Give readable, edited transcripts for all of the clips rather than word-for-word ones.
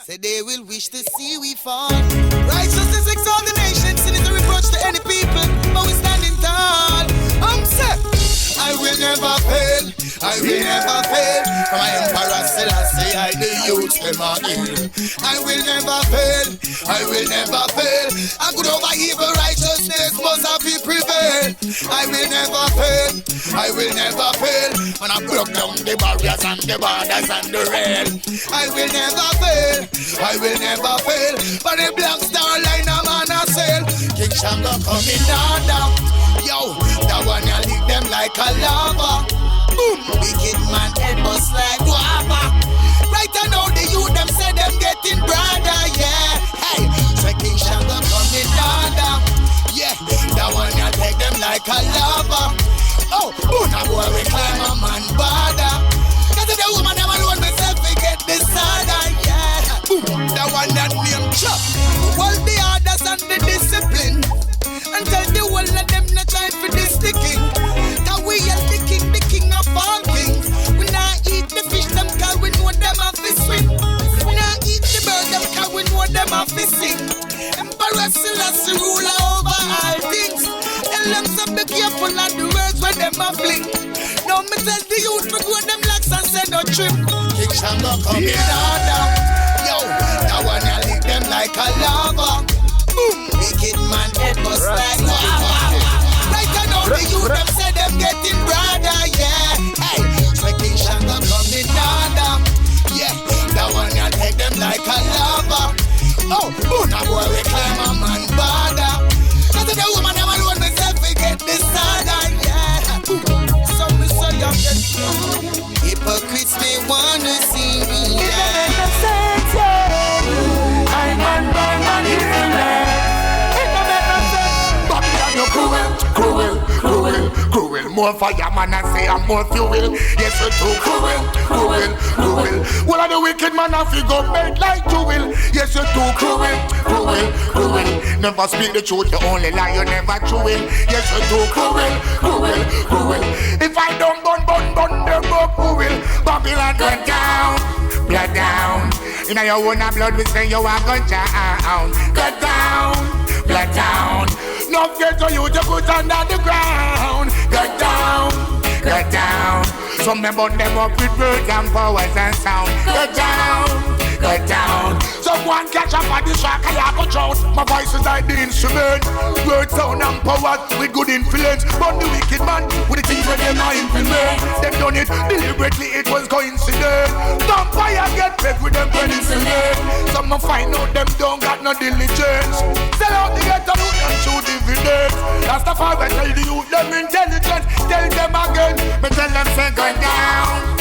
Say they will wish to see we fall. Righteousness exalt the nation, sin is a reproach to any people, but we standing tall. Set. I will never fail, I will never fail. From my emperor Selassie, I the youth them are ill. I will never fail, I will never fail. I could over evil righteousness must have it prevail. I will never fail, I will never fail. When I broke down the barriers and the borders and the rail. I will never fail, I will never fail. But the black star line I'm on a sail. King Shango coming down. Yo, that one I lick them like a lava. Boom, wicked man head bust like guava. Right now the youth them say them getting brother, yeah. Hey, so King Shango coming down. Yeah, that one I take them like a lava. Oh, boom, a boy we climb a man border. Cause if the woman them alone myself we get this harder, yeah. Boom, that one that name chop. All the orders and the discipline. And tell the whole of them not try for this the king. Cause we are the king of all kings. We not eat the fish them cause we know them have to swim. We not eat the bird them cause we know them have to sing. Emperor Selassie ruler over all things. Tell them to be careful of the words when them a fling. Now me tell the youth to grow them locks and say no trim. King Shango coming down. Yo, that one I lick them like a lava. Boom, wicked man head bust like lava. Right now the youth them say them getting brother, yeah. Hey, so King Shango coming down. Yeah, that one I take them like a lava. Oh, boom, a boy we climb a man border. Cause if the woman them alone myself we get this harder, yeah. So me say you get hypocrites me wanna see me, yeah. I'm on money in there. Cruel. More fireman and say I'm more fuel. Yes, you're too cruel. Well, the wicked man have to go bed like you will. Yes, you're too cruel. Never speak the truth, you only lie, you never true will. Yes, you're too cruel. If I don't bun, them go cruel. Babylon went down, blood down. In your own blood, we say you are going down. Go down, blood down. No get to you to put under the ground. Go down. Some them burn them up with words and powers and sound. Go down. Someone catch up on the track and I go out. My voice is like the instrument. Words, sound and powers with good influence. But the wicked man with the things where them are implement. Them done it deliberately, it was coincidence. Vampire get paid with them penicillin. Some find out them don't got no diligence. Sell out the ghetto loot and show dividends. That's the father tell the youth them intelligent. Tell them again, but tell them say go down.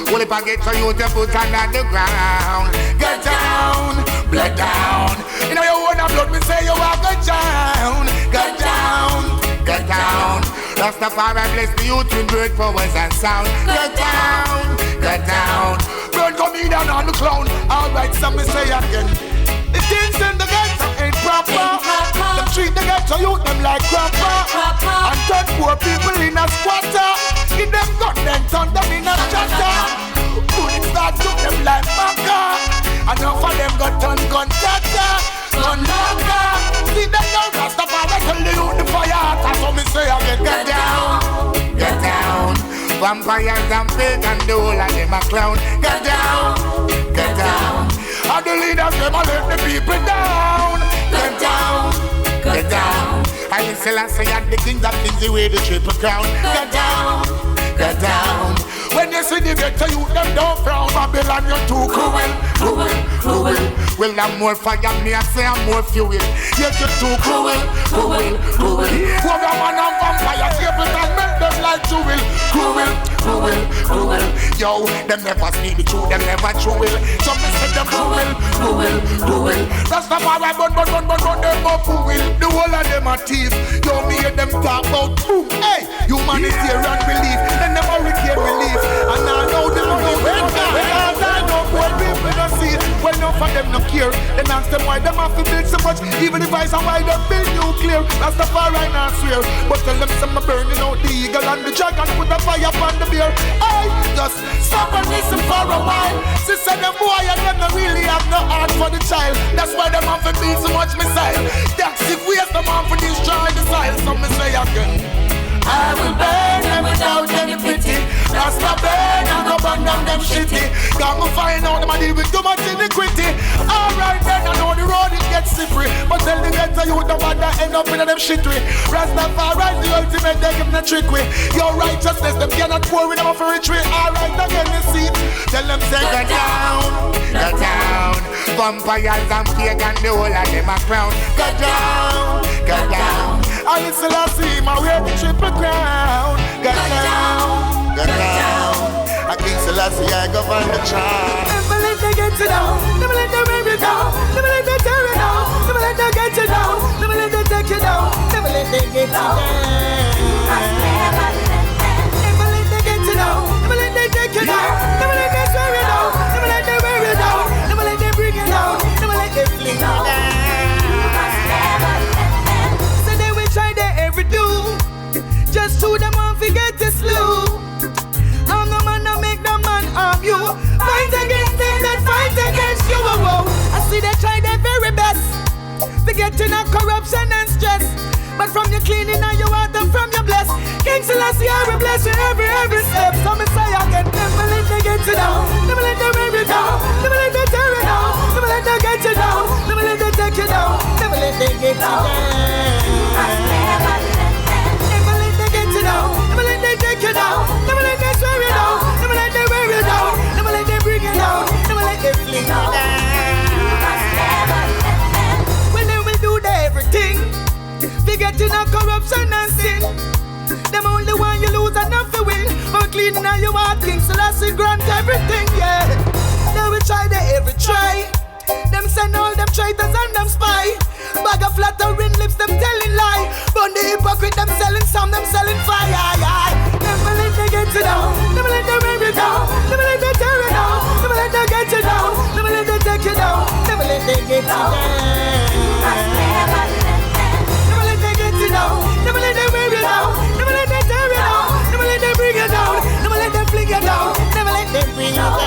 Well, if I get to you to put under the ground. Go down, blood down. You know you wanna blood, me say you are go down. Go down. Rastafari bless the youth with great powers and sound. Go down. Blood coming down on the clown. Alright, so me say again. The things in the ghetto ain't proper. Them treat the ghetto youth them like crapper. And turn poor people in a squatter. Give them gun, then turn them in a chatter. Bullets start to them like maca. Enough of them got turn gun tatter. Gun longer. See them now Rastafari tell the youth the fire heart. So me say again, get down. Vampires and pagan, the whole of them a clown. Get down. And the leaders them a let the people down. Get down. I will still say at the kings of kings the way the triple crown. Get down. When you see the ghetto youth them don't frown. Babylon you're too cruel. Well I'm more fire me I say I'm more fuel. Yes you're too cruel. Woman and vampire Capleton make them like jewel. Cruel. Yo, them never speak the truth, them never true will. Some say them cruel. That's the power run them up who will. The whole of them are thieves. Yo, me and them talk about boom. Hey, humanitarian relief. Then them hurricane relief. And I know them know because I know what people don't see. Well, enough of them no care. Then ask them why them have to build so much. Even the vice and why they build nuclear. That's the far right now swear. But tell them some are burning out the eagle and the dragon. Put the fire upon the beer. Hey, just stop and listen for a while. Sister them child. That's why them have to beat so much missile. Toxic waste them have to destroy the soil. So me say again, I will burn them without any pity. Rasta burn and go burn down them shitty. Gonna find out them a deal with too much iniquity. Alright then, I know the road it gets slippery, but tell the ghetto youth the one that end up in them shittery. Rastafari the ultimate, they give them trickery. Your righteousness, them cannot pour with them for retreat. Alright again, you see, tell them say go down, go down. Vampires and pagan, the whole of them a crown. Go down, go down. I listen to see my way to triple crown. Go down, go down. I King Selassie, I go on the throne. Never let them get you down. Never let them wear you down. Never let them tear you down. Never let them get you down. Never let them take you down. Never let them get you down. Never let them get you down. Never let them take you down. Never let them tear you down. Never let them wear you down. Never let them bring you down. Never let them fling you down. Just to them and forget to slew. I'm the man that make the man harm you. Fight against them that fight against you. I see they try their very best. They get in a corruption and stress. But from your cleaning and your water from your bless. King Selassie, I will bless you every step. So me say again, never let them get you down. Never let them wear you down. Never let them tear you down. Never let them get you down. Never let them take you down. Never let them get you down. Never let them take you down. Never let them swear you down. Never let them wear you down. Never let them bring you down. Never let them fling you down. When they will do everything, they get in a corruption and sin. Them only one you lose and not to win. But cleaning out your heart, King Selassie grant everything, yeah. They will try every try. Them send all them traitors and them spy. Bag of flattering lips, them telling lie. But the hypocrite, them selling some, them selling fire. Never let them get you down. Never let them wear you down. Never let them tear you down. Never let them get you down. Never let them take you down. Never let them get you down. Never let them get you down. Never let them wear you down. Never let them tear you down. Never let them bring you down. Never let them fling you down. Never let them bring you down.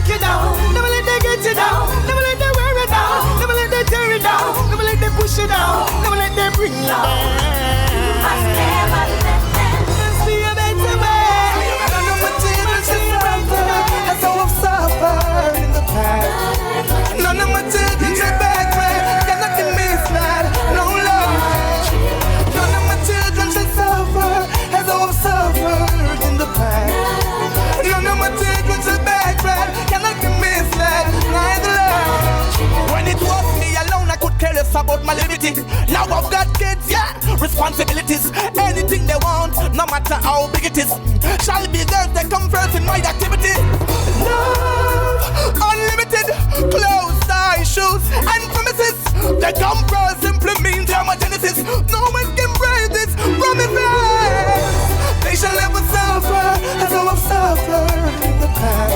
You down. Never let them get you down. Never let them wear it down. Never let them tear it down. Never let them push it down. Never let them bring you down. Let's be a better way. None of my children should suffer as I have suffered in the past. None of my children should backward. Cannot be misled. No love. None of my children should suffer as I have suffered in the past. None of my children should backward. When it was me alone, I could care less about my liberty. Now I've got kids, yeah, responsibilities. Anything they want, no matter how big it is. Shall be theirs, they come first in my activity. Love, unlimited, clothes, ties, shoes, and promises. They come first, simply means they're my genesis. No one can break this promises. They shall never suffer as I have suffered in the past.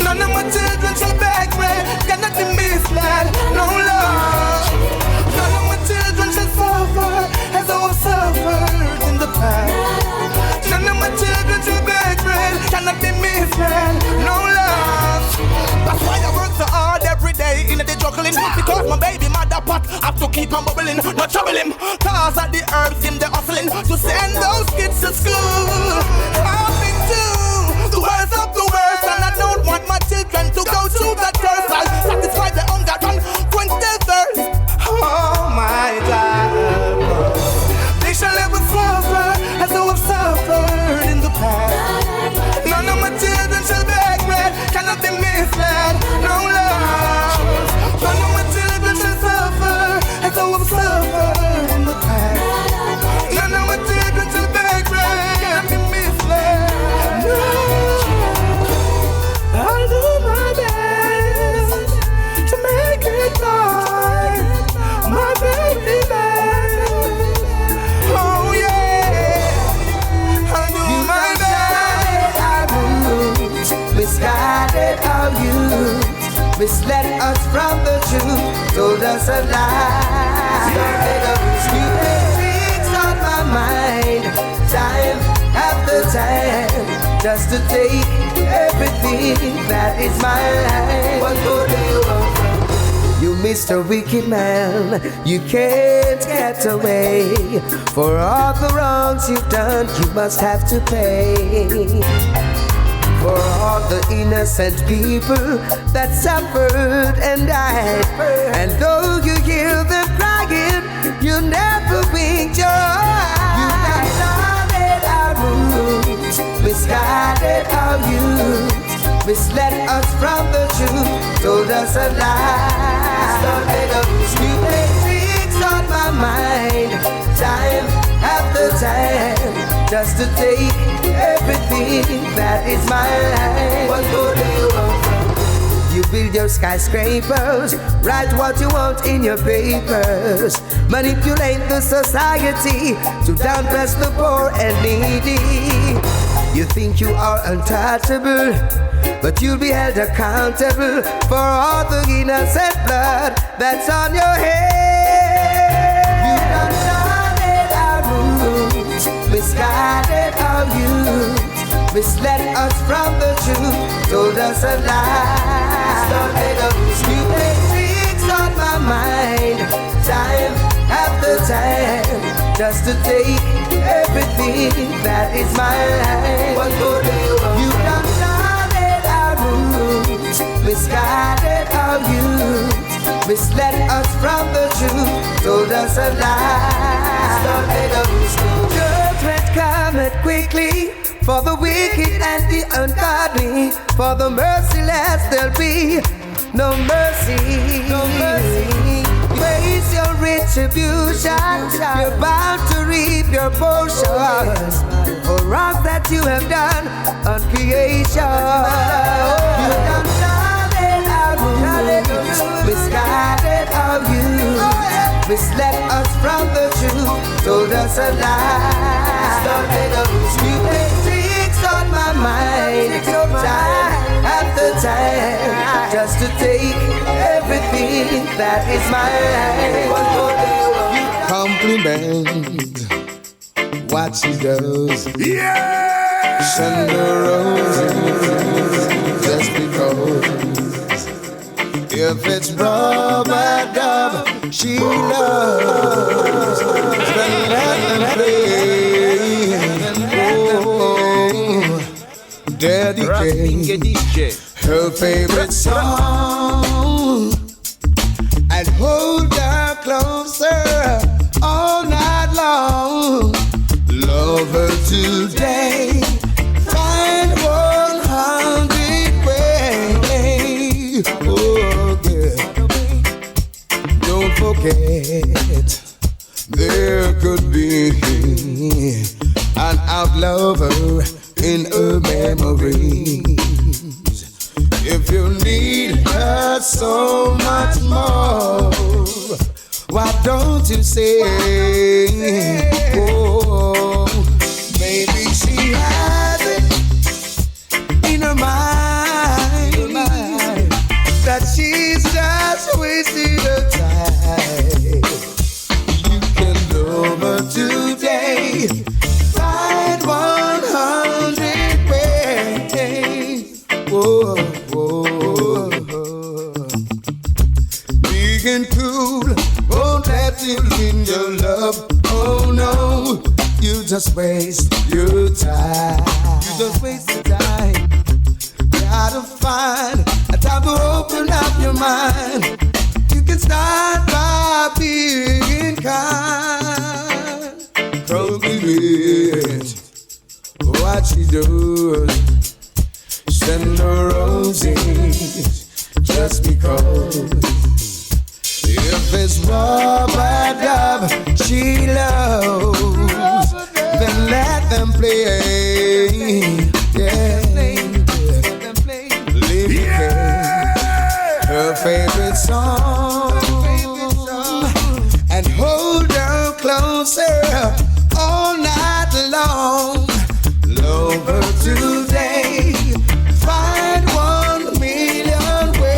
None of my children shall beg bread, cannot be misled, no love. None of my children shall suffer as I have suffered in the past. None of my children shall beg bread, cannot be misled, no love. That's why I work so hard every day in the juggling. Because my baby mother pot have to keep on bubbling, not trouble him. Cause at the herbs in the hustling to send those kids to school. I've been to the worst of the worst, and I don't want my children to go through that curse. I'll satisfy the hunger and quench their thirst. Oh my God, they shall never suffer as I have suffered in the past. None of my children shall beg bread, cannot be misled, no love. None of my children shall suffer as I have suffered in the past. None of my children shall beg bread, cannot be misled, no. I'll do my best to make it right, my baby back. Oh yeah, I'll do my best. Misguided our youth, misled us from the truth, told us a lie. Started up stupid things on my mind, time after time. just to take everything that is mine. What more do you want from me? You Mr. Wicked Man, you can't get away. For all the wrongs you've done, you must have to pay. For all the innocent people that suffered and died. And though you hear them crying, you never blink your eyes. You distorted our roots, misguided our youth, misled us from the truth, told us a lie. You play tricks on my mind, time after time, just to take everything that is mine. What more do you want from me? You build your skyscrapers, write what you want in your papers, manipulate the society to downpress the poor and needy. You think you are untouchable, but you'll be held accountable for all the innocent blood that's on your head. You done started our roots, misguided our youth, misled us from the truth, told us a lie. You play tricks on my mind, time after time, just to take everything that is mine. What more do you want? You done started our roots, misguided our youth, misled us from the truth, told us a lie. Judgment cometh quickly for the wicked and the ungodly, for the merciless there'll be no mercy. No mercy. Face your retribution, you're bound to reap your portion for wrongs that you have done on creation. You done started our roots, misguided our youth, misled us from the truth, told us a lie. You play tricks on my mind, time after time, just to take everything that is mine. Compliment what she does. Yeah! Send her roses just because. If it's rubber dub she loves, then let them play. Oh, dedicate her favorite song and hold her closer all night long. Love her today, find 100 ways. Oh yeah, don't forget there could be an outlover in her memories. If you need her so much more, why don't you say, oh, maybe she has it in her mind that she's just wasting her time. You can love her today, find 100 ways. Whoa, whoa. Big and cool, won't let you in your love. Oh no, you just waste your time. You just waste your time. Gotta find a time to open up your mind. You can start by being kind. Compliment what she does. Send her roses just because. If it's rubber dub she loves, then let them play. Yeah, leave her favorite song and hold her closer all night long. Love her today, find 1 million ways.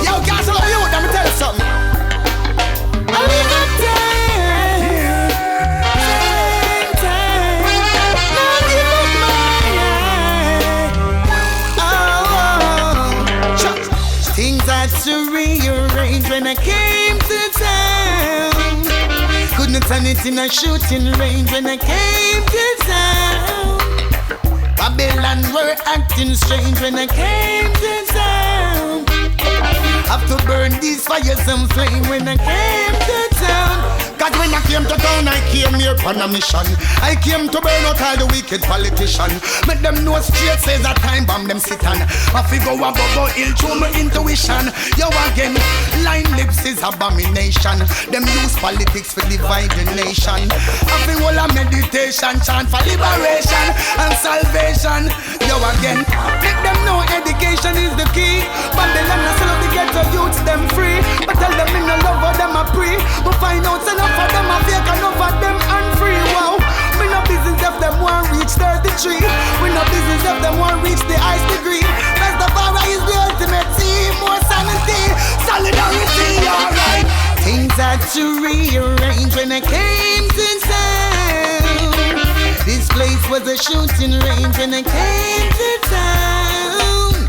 Yo, guys, hello, you. Let me tell you something. I live a day when I came to town. Couldn't turn it in a shooting range when I came to town. Babylon were acting strange when I came to town. Have to burn these fires and flame when I came to town. Cause when I came to town, I came here on a mission. I came to burn out all the wicked politicians. Make them know straight says a time bomb them sit on. I figure a bubble ill through my intuition. Yo again, line lips is abomination. Them use politics for divide the nation. I feel all a meditation, chant for liberation and salvation. Yo again, make them know education is the key. Babylon I sell out the ghetto youths them free. But tell them in no love or them a pray. But find out enough of them a fake, enough of them unfree. Wow, we no business if them won't reach 33. We no business if them won't reach the highest degree. That's the power is the ultimate team. More sanity, solidarity, alright. Things had to rearrange when I came to town. This place was a shooting range when I came to town.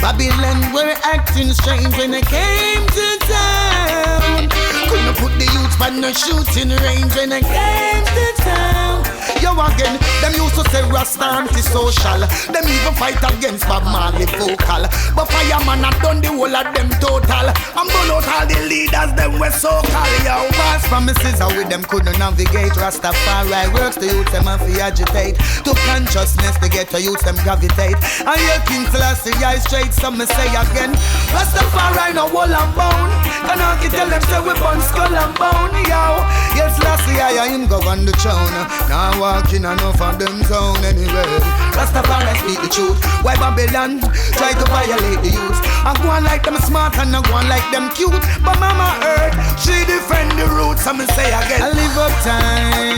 Babylon were acting strange when I came to town. Couldn't put the youths on the shooting range when I came to town. Yo again, them used to say Rasta anti-social. Them even fight against Bob Marley vocal. But Fireman had done the whole of them total. And burn out all the leaders, them were so call. Yo, vast promises how with them couldn't navigate. Rastafari works, the youths them have to agitate. To consciousness, they get to youths them gravitate. And your King Selassie, I straight, some me say again. Rastafari no wall and bone. And I can tell them say we bun skull and bone, yo. Yes, Selassie, I him go on the throne. Now walking enough of them zone anyway. Rastafari speak the truth. Why Babylon try to violate the youth? I go on like them smart and I go on like them cute. But Mama Earth, she defend the roots. I'ma say again, I live up time.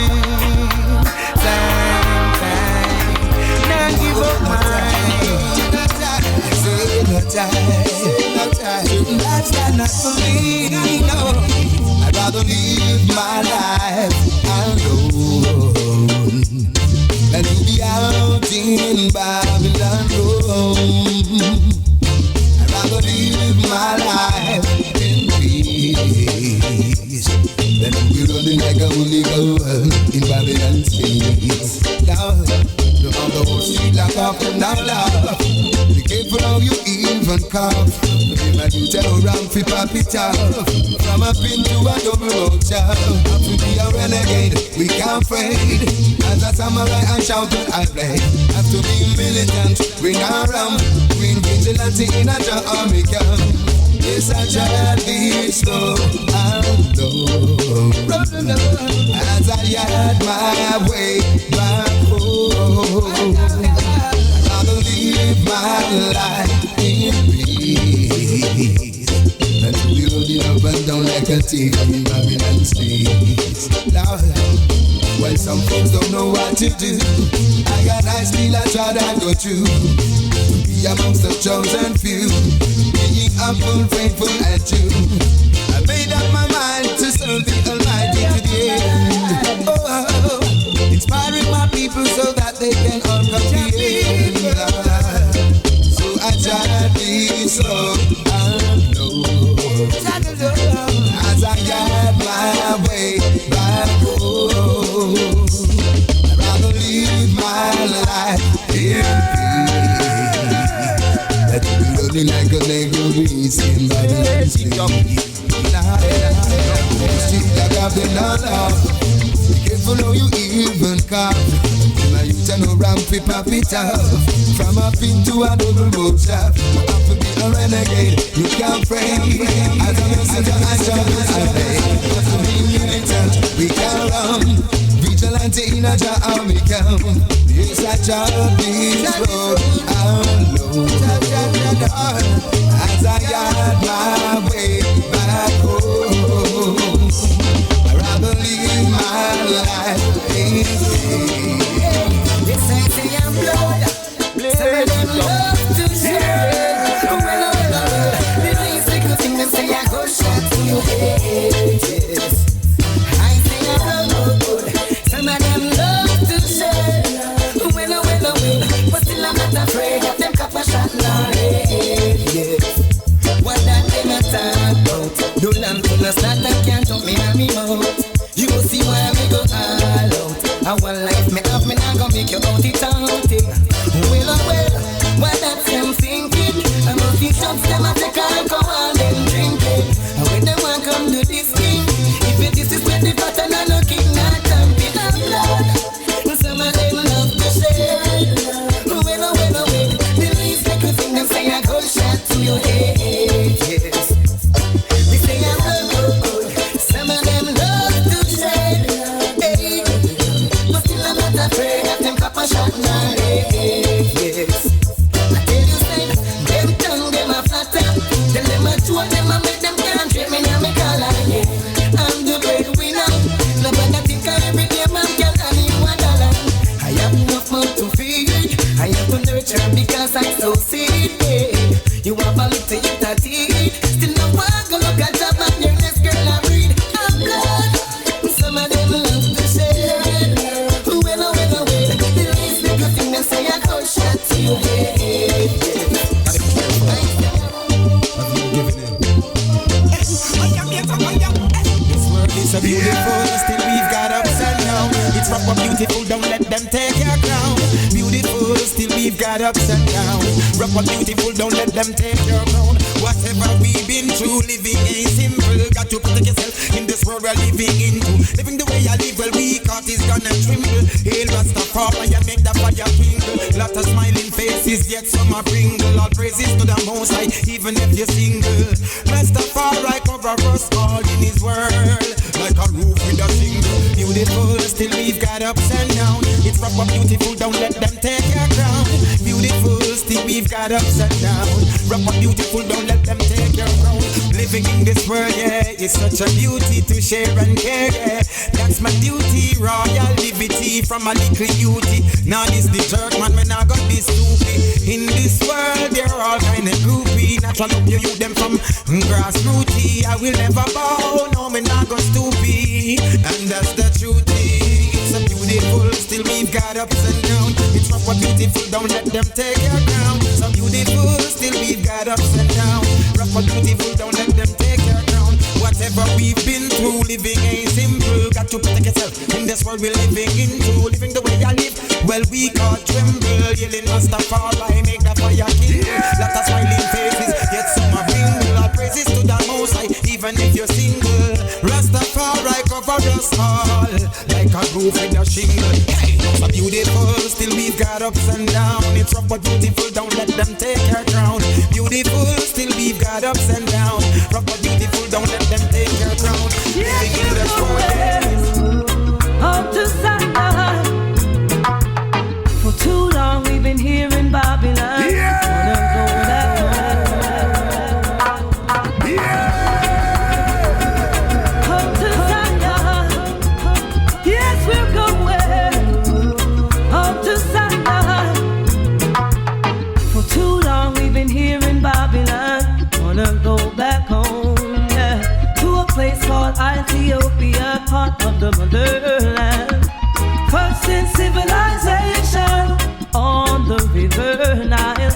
Now give up mine. No time. That's not for me, no. I'd rather live my life alone than to be out in Babylon road. I'd rather live my life in peace than to be running like a holy girl in Babylon streets. Now, the whole street like up and down. Be careful how you even cough. If you tell around fi pop it off. From a pin to a double road job. Have to be a renegade, we can't fade. As a samurai and shouting I play. Have to be militant, bring our ram. Green vigilante in a army camp. Yes, I try to be slow and low. As I had my way back home. I'll live my life in peace. And we're rolling up and down like a thief in Babylon streets. Now, well, some folks don't know what to do. I got nice deal I try to go through. Be amongst the chosen few. Being humble, faithful and true. I made up my mind to serve the Almighty to the end. Oh, inspiring my people so that they can all come to the end. So I try to be slow and low as I get my way back home. I'd rather live my life in peace than to be running like a Lego beast in Babylon street. Be careful how you even cough. You tell no ram fi pop it off. From a pin to a double boat shaft. Have to be a renegade, you can't pray. As a messenger I shall play. Have to be militant, we can't run. Vigilante in a army camp. Yes, I shall be slow and low. As I got my way back home. I'd rather live my life in peace. Yes, I say I'm blood. Some of them love to share. Well, the basic thing them say I go shot to your head. Yes, I say I'm good. Some of them love to share. Well, but still I'm not afraid of them copper shot in our head. Yes, what that they not talk about. beautiful, don't let them take your crown. Beautiful, still we've got ups and downs. Rock up beautiful, don't let them take your crown. Whatever we've been through, living ain't simple. Got to protect yourself in this world we're living into. Living the way I live, well, we caught is gonna tremble. Hail Rastafari and make the fire kindle. Lot of smiling faces, yet some are bringle. All praises to the Most High, even if you're single. Rastafari cover us all in His world, like a roof with a shingle. Beautiful, still we've got ups and downs. It's proper beautiful, don't let them take your crown. Beautiful, still we've got ups and downs. Proper beautiful, don't let them take your crown. Living in this world, yeah, it's such a beauty to share and care, yeah. That's my duty, royal liberty from a little beauty. Now this the church, man, when I got this stupid. In this world, they're all kind of groupie. Natural up you them from grassrooty. I will never bow, no, me not go stupid. And that's the truth. It's a beautiful, still we've got ups and downs. It's proper beautiful, don't let them take your crown. So beautiful, still we've got ups and downs. Proper beautiful, don't let them take your crown. Whatever we've been through, living ain't simple. Got to protect yourself in this world we're living into. Living the way I live, well, we can't tremble. Yelling Rastafari, make the fire kindle. Lot of smiling faces, yet some are mingle. All praises to the Most High, even if you're single. Rastafari cover us all, like a roof with a shingle. Hey, so beautiful, still we've got ups and downs. It's rough but beautiful, don't let them take your crown. Beautiful, still we've got ups and downs. Rough but beautiful, don't let them take your crown. Up to Zion. For too long we've been here in Babylon. Wanna go back home. Up to Zion. Yes, we're going up to Zion. For too long we've been here in Babylon. Wanna go back home, yeah, to a place called Ethiopia, part of the motherland. First in civilization on the river Nile.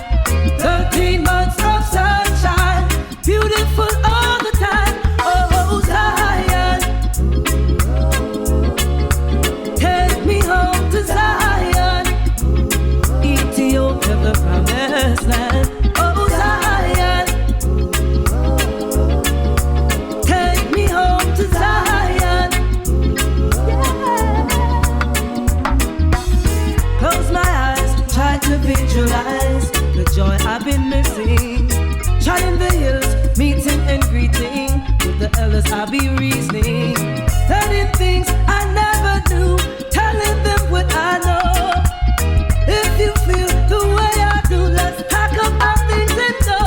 13 months of sunshine, beautiful all the time. Oh, Zion, take me home to Zion. Ethiopia, the promised land. Oh, Zion, take me home to Zion. Close my eyes, try to visualize the joy I've been missing. Trying the hills, meeting and greeting with the elders I'll be reasoning. Learning things I never knew, telling them what I know. If you feel the way I do, let's pack up our things and go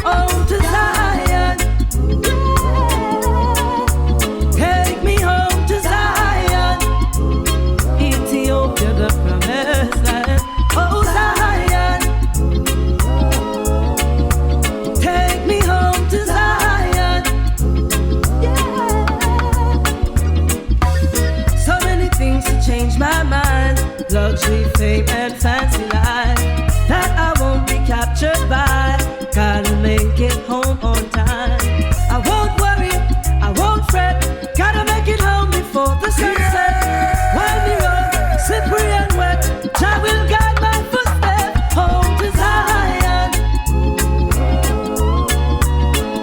home to Zion. Take me home to Zion. Ethiopia, the promised land. Oh, Zion, take me home to Zion. So many things to change my mind. Luxury, fame, and fancy life that I won't be captured by. Gotta make it home on time. I won't worry, I won't fret. Gotta make it home before the sunset. Windy road, slippery and wet. Jah will guide my footsteps home to Zion.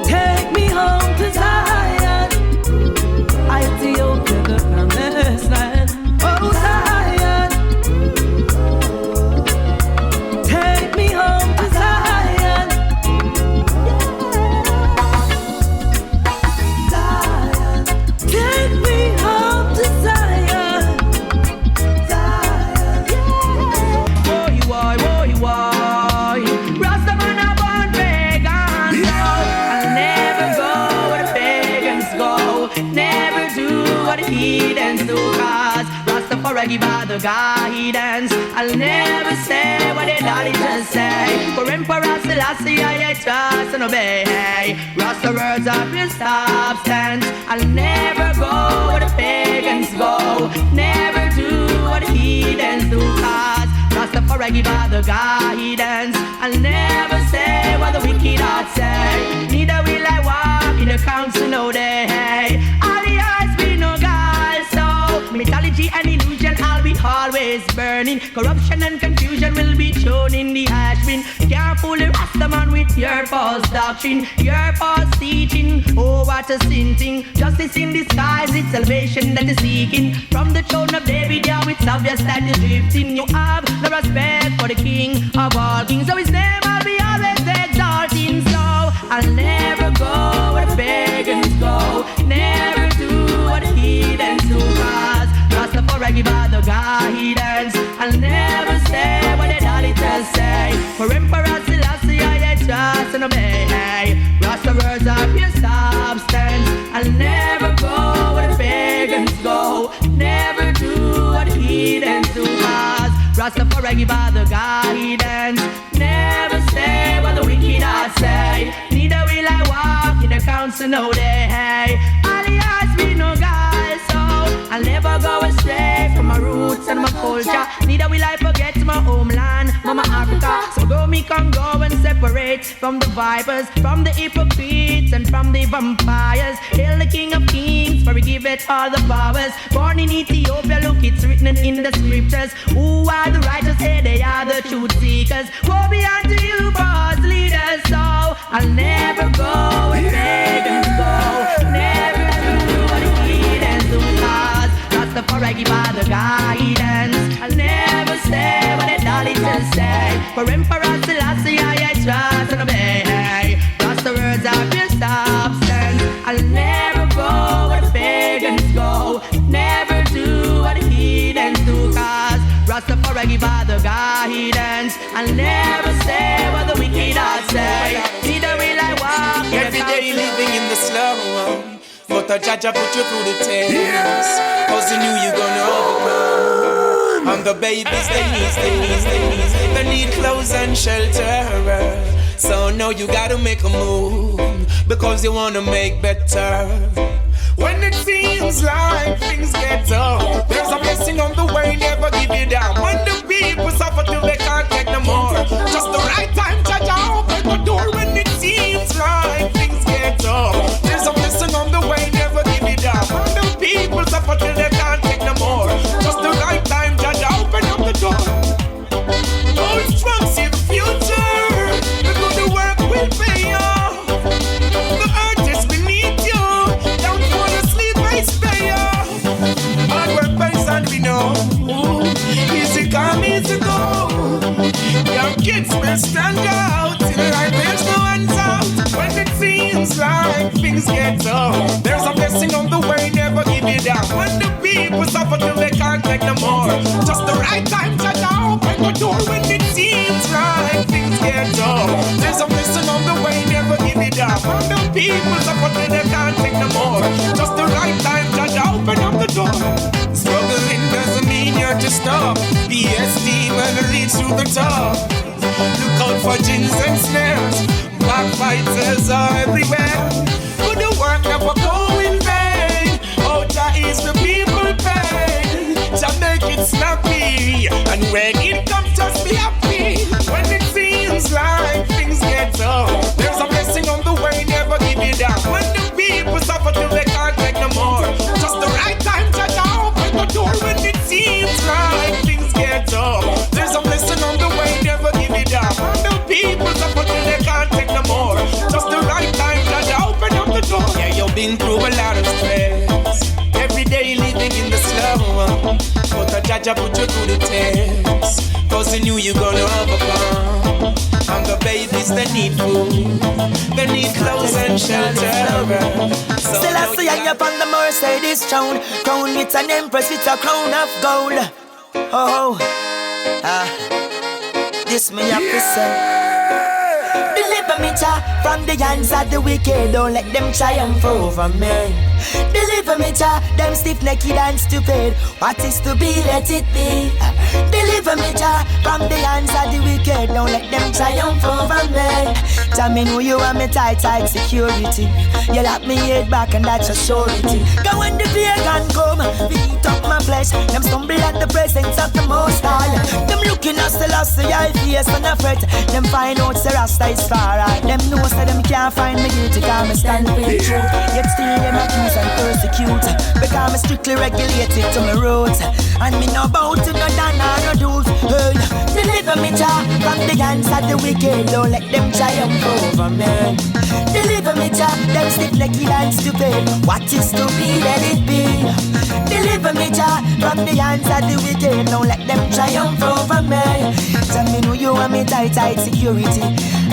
Take me home to Zion. Ethiopia, the promised land. Oh, Zion, take me home to Zion. Zion, take me home to Zion. Zion, Boy, Rastaman a born pagan, I'll never go where the pagans go. Never do what the heathens do, cause Rastafari by the guidance. I'll never say what the daddy just say. For Emperor Selassie I trust and obey. Rasta words are real substance. I'll never go where the pagans go. Never do what the heathens do, cause Rastafari by the guidance. I'll never say what the wicked heart say. Neither will I walk in the council no day. All the eyes be no guile, so mythology and illusion I'll be all always burning. Corruption and confusion will be thrown in the ash bin. Can't fool the Rastaman with your false doctrine, your false teaching. Oh, what a sin thing. Justice in disguise, it's salvation that is seeking. From the throne of David, yeah, it's obvious that you're drifting. You have no respect for the King of all kings, so his name I'll be always exalting. So I'll never go where the pagans go, never do what the heathens do, cause Rastafari by the guidance. I'll never say what the Dalitans say, for Emperor Selassie I trust and obey. Rasta words are pure substance. I'll never go where the pagans go, never do what the heathens do, cause Rastafari by the guidance. Never say what the wicked are say, neither will I walk in the council no day. Alias be no guy, so I'll never go astray from my roots and my culture, neither will I forget my homeland, Mama Africa. So though me can go and separate from the vipers, from the hypocrites and from the vampires. Hail the King of Kings, for he giveth all the powers. Born in Ethiopia, look, it's written in the scriptures. Who are the righteous? Say they are the truth seekers. Woe be unto you, boss leaders. So I'll never go where pagans go, never do what the heathens do, cause Rastafari by the guidance. I'll never say what the Dalitans say, for Emperor Selassie I trust and obey. Rasta words are pure substance. I'll never go where the pagans go, never do what the heathens do, cause Rastafari by the guidance. I'll never say what the wicked are say, neither will I walk every day living in the slow, but a Jaja put you through the tears, cause he knew you gonna overcome. And the babies, they need clothes and shelter. So now you gotta make a move, because you wanna make better. When it seems like things get tough, there's a blessing on the way, never give you down. When the people suffer till they can't take no more, just the right time, Jaja, open the door. When it seems like things get tough, there's a blessing on the way, never give you down. When the people suffer till they can't take no more, just the right time, Jaja, open up the door. Old strong, see the future, because the work will pay off. The earth is beneath you, don't fall asleep, I stay up. Hard work pays and we know, easy come, easy go. Young kids will stand out, in the right there's no hands out. When it seems like things get tough, there's a blessing on the way, never give it down. When the people suffer till they can't take no more, just the right time, Jaja, open the door. When it seems like things get tough, there's a blessing on the way, never give it down. When the people suffer till they can't take no more, just the right time, Jaja, open up the door. Struggling doesn't mean you're to stop. BSD will reach through the top. Look out for gins and snares, backfighters are everywhere. Good work never go in vain. Out is the people pain to make it snappy, and when it comes, just be happy. When it feels like things get tough, there's a blessing on the way, never give it down. When the people suffer till they can't take no more, just the right time, Jaja, open the door. When it seems like things get tough, there's a blessing on the way, never give it down. When the people suffer till they can't take no more, just the right time, Jaja, open up the door. Yeah, you've been through a lot of stress, every day living in the slow, but a Jaja put you through the test, cause he knew you gonna overcome. And the babies, they need food, they need clothes and shelter. Still I see you upon the Mercedes throne, crown with an empress with a crown of gold. Oh, this me have to say. Deliver me, Jah, from the hands of the wicked. Don't let them triumph over me. Deliver me, Jah, them stiff-necked and stupid. What is to be, let it be. Deliver me, Jah, from the hands of the wicked. Don't let them triumph over me. Jah, me know you are me tight security. You lock me head back and that's a surety. Go when the pagan come, beat up my flesh. Them stumble at the presence of the Most High. Them looking at Selassie, I face and a fret. Them find out say Rasta is far right. Them know say them can't find me guilty, cause me stand for the truth. Yet still them accuse and persecute, because me strictly regulated to my roots. And me no bow to no dan or no dues. Hey, deliver me, Jah, from the hands of the wicked. Don't let them triumph over me. Deliver me, Jah, them stiff-necked and stupid. What is to be, let it be. Deliver me, Jah, from the hands of the wicked. Don't let them triumph over me. Tell me know you want me tight security,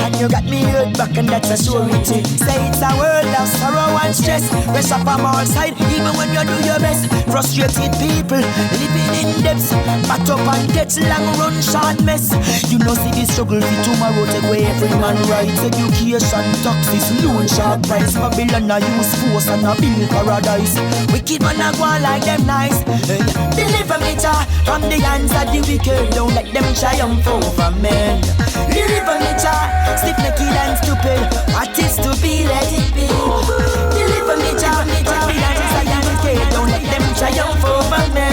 and you got me hurt back and that's a surety. Say it's a world of sorrow and stress. Rest up on all sides, even when you do your best. Frustrated people living in depths, back up and get long run short mess. You know see the struggle for tomorrow take away every man rights. Education, taxes, loan sharp price. Babylon a use force and a build paradise. Wicked man a go on like them nice. Hey, deliver me, Jah, from the hands of the wicked. Don't let them triumph over me. Deliver me, Jah, stiff-necked and stupid. What is to be, let it be. Deliver me, Jah, from the hands of the wicked. Don't let them triumph over me.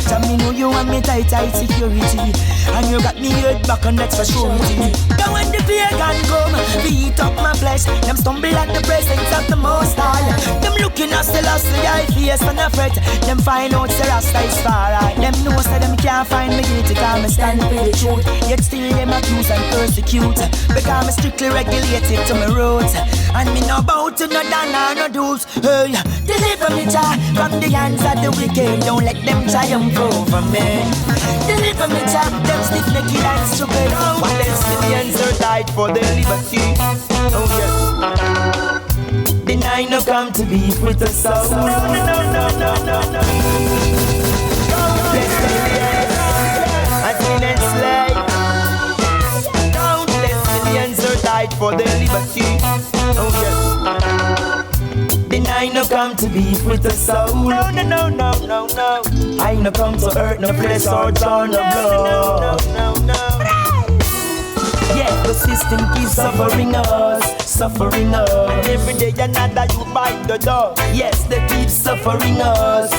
Tell me know you want me tight security, and you got me hurt back and that's for surety. Now when the pagan come, beat up my flesh. Them stumble at the presence of the Most High. Them looking at Selassie, I face and a fret. Them find out the Rasta is far right. Them know say them can't find me guilty, cause me stand for the truth. Yet still them accuse and persecute, because me strictly regulated to my roots. And me no bow to no dan or no dues. Hey, deliver me, Jah, from the hands of the wicked. Don't let them triumph over me. Deliver me, Jah, them stiff-necked and stupid. Palestinians are died for their liberty. Oh yes. Deny no come to be with the soul. No. Countless millions have been enslaved. Countless millions are died for their liberty. Oh yes. Deny no come to beef with the soul. No. I no come to hurt no flesh or draw no blood. No. Yeah, the system keeps suffering us. And every day another you bite the dog. Yes, they keep suffering us.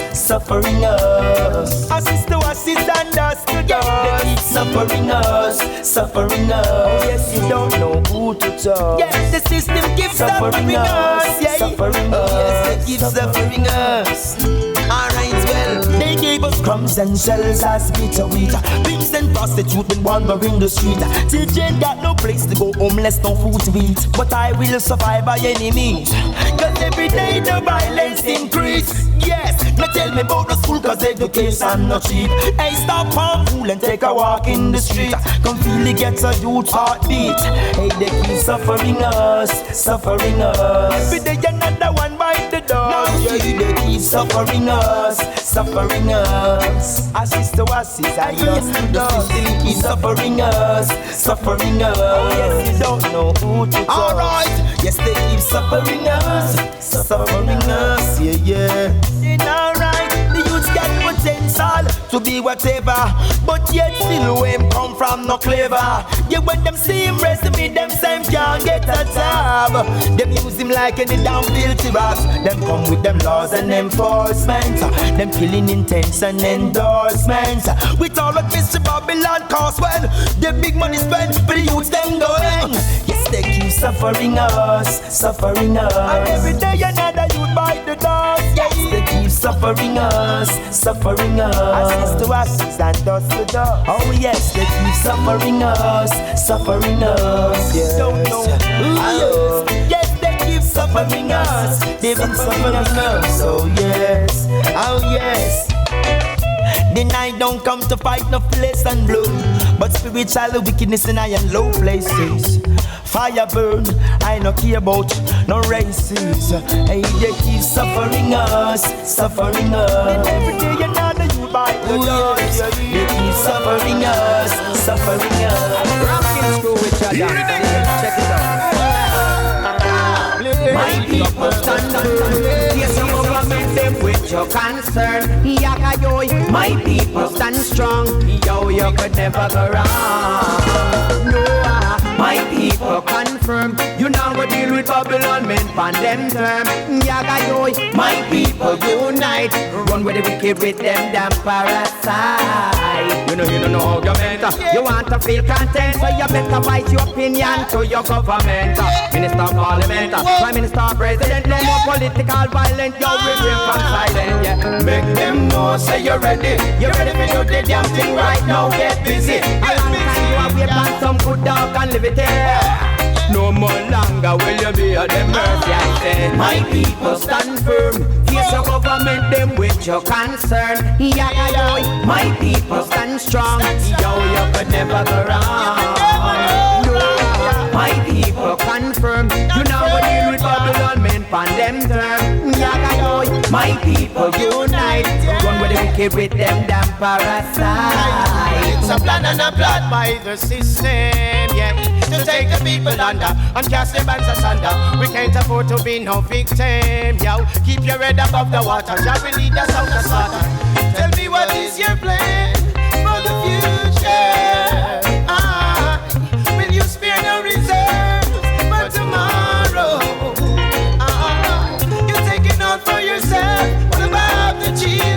Assist to assist and us to do. They keep suffering us. Oh, yes, you don't know who to talk. Yes, the system keeps suffering us. Yeah. Yes, they keep suffering us. Alright, well, they gave us crumbs and shells as bitter wheat. Pimps and prostitutes been wandering the street. Till Jane got no place to go, homeless, no food to eat. But I will survive by any means, cause every day the violence increase. Yes, now tell me about the school, cause education not cheap. Hey, stop on fool and take a walk in the street. Come feel it gets a youth heartbeat. Hey, they keep suffering us. Every day another one bite the dust. Yeah, they keep suffering us. Assist to assist, I just the system keep suffering us. Oh yes, you don't know who to talk. Alright, yes they keep suffering us. Yeah. Alright, the youths got potential to be whatever, but yet still where him come from no clever. Yeah, when them see him resume, them same can't get a job. Them use him like any damn filthy raps. Them come with them laws and enforcement. Them killing intents and endorsements. With all of Mr. Babylon cost when the big money spent for the youths them going. Yes, they keep suffering us. And every day another youth bite the dust. Yes, they keep suffering us. Assist to assist and dust to dust. Oh yes, they keep suffering us. Yes. Don't know. Yes, they keep suffering us. They've been suffering us. Oh yes. The night don't come to fight no flesh and blood, but spiritual wickedness in high and low places. Fire burn, I no care about no races. Hey, they keep suffering us. And every day another you bite the dust. They keep suffering us. Rankin Scroo with Chezidek. Check it out. My people stand firm. Yes, you government them with your concern. Yaga yo, my people stand strong. Yo, you could never go wrong. No, my people confirm. You now go deal with Babylon men on them term. Yaga yo, my people unite. Run with the wicked with them damn parasite. You know argument You want to feel content, so you better write your opinion to your government. Minister of Parliament, Prime Minister, President, no more political violence. You refrain from silent, yeah. Make them know, say you're ready. You're ready to do the damn thing right now. Get busy. A long time you have waited on some good dog and live it here. No more longer will you be at the mercy, I say. My people stand firm. Face your government, them with your concern. Yeah, my people stand strong. Yo, you could never go wrong. No, my people confirm. You know what deal with Babylon, men pan them term. Yeah, my people unite. Run with the wicked with them damn parasites. It's a plan and a plot by the system, yeah, to take the people under and cast the bands asunder. We can't afford to be no victim, yo. Keep your head above the water, shall we lead us out the slaughter? Tell me what is your plan for the future? Will you spare no reserves for tomorrow? You're taking out for yourself. What about the children?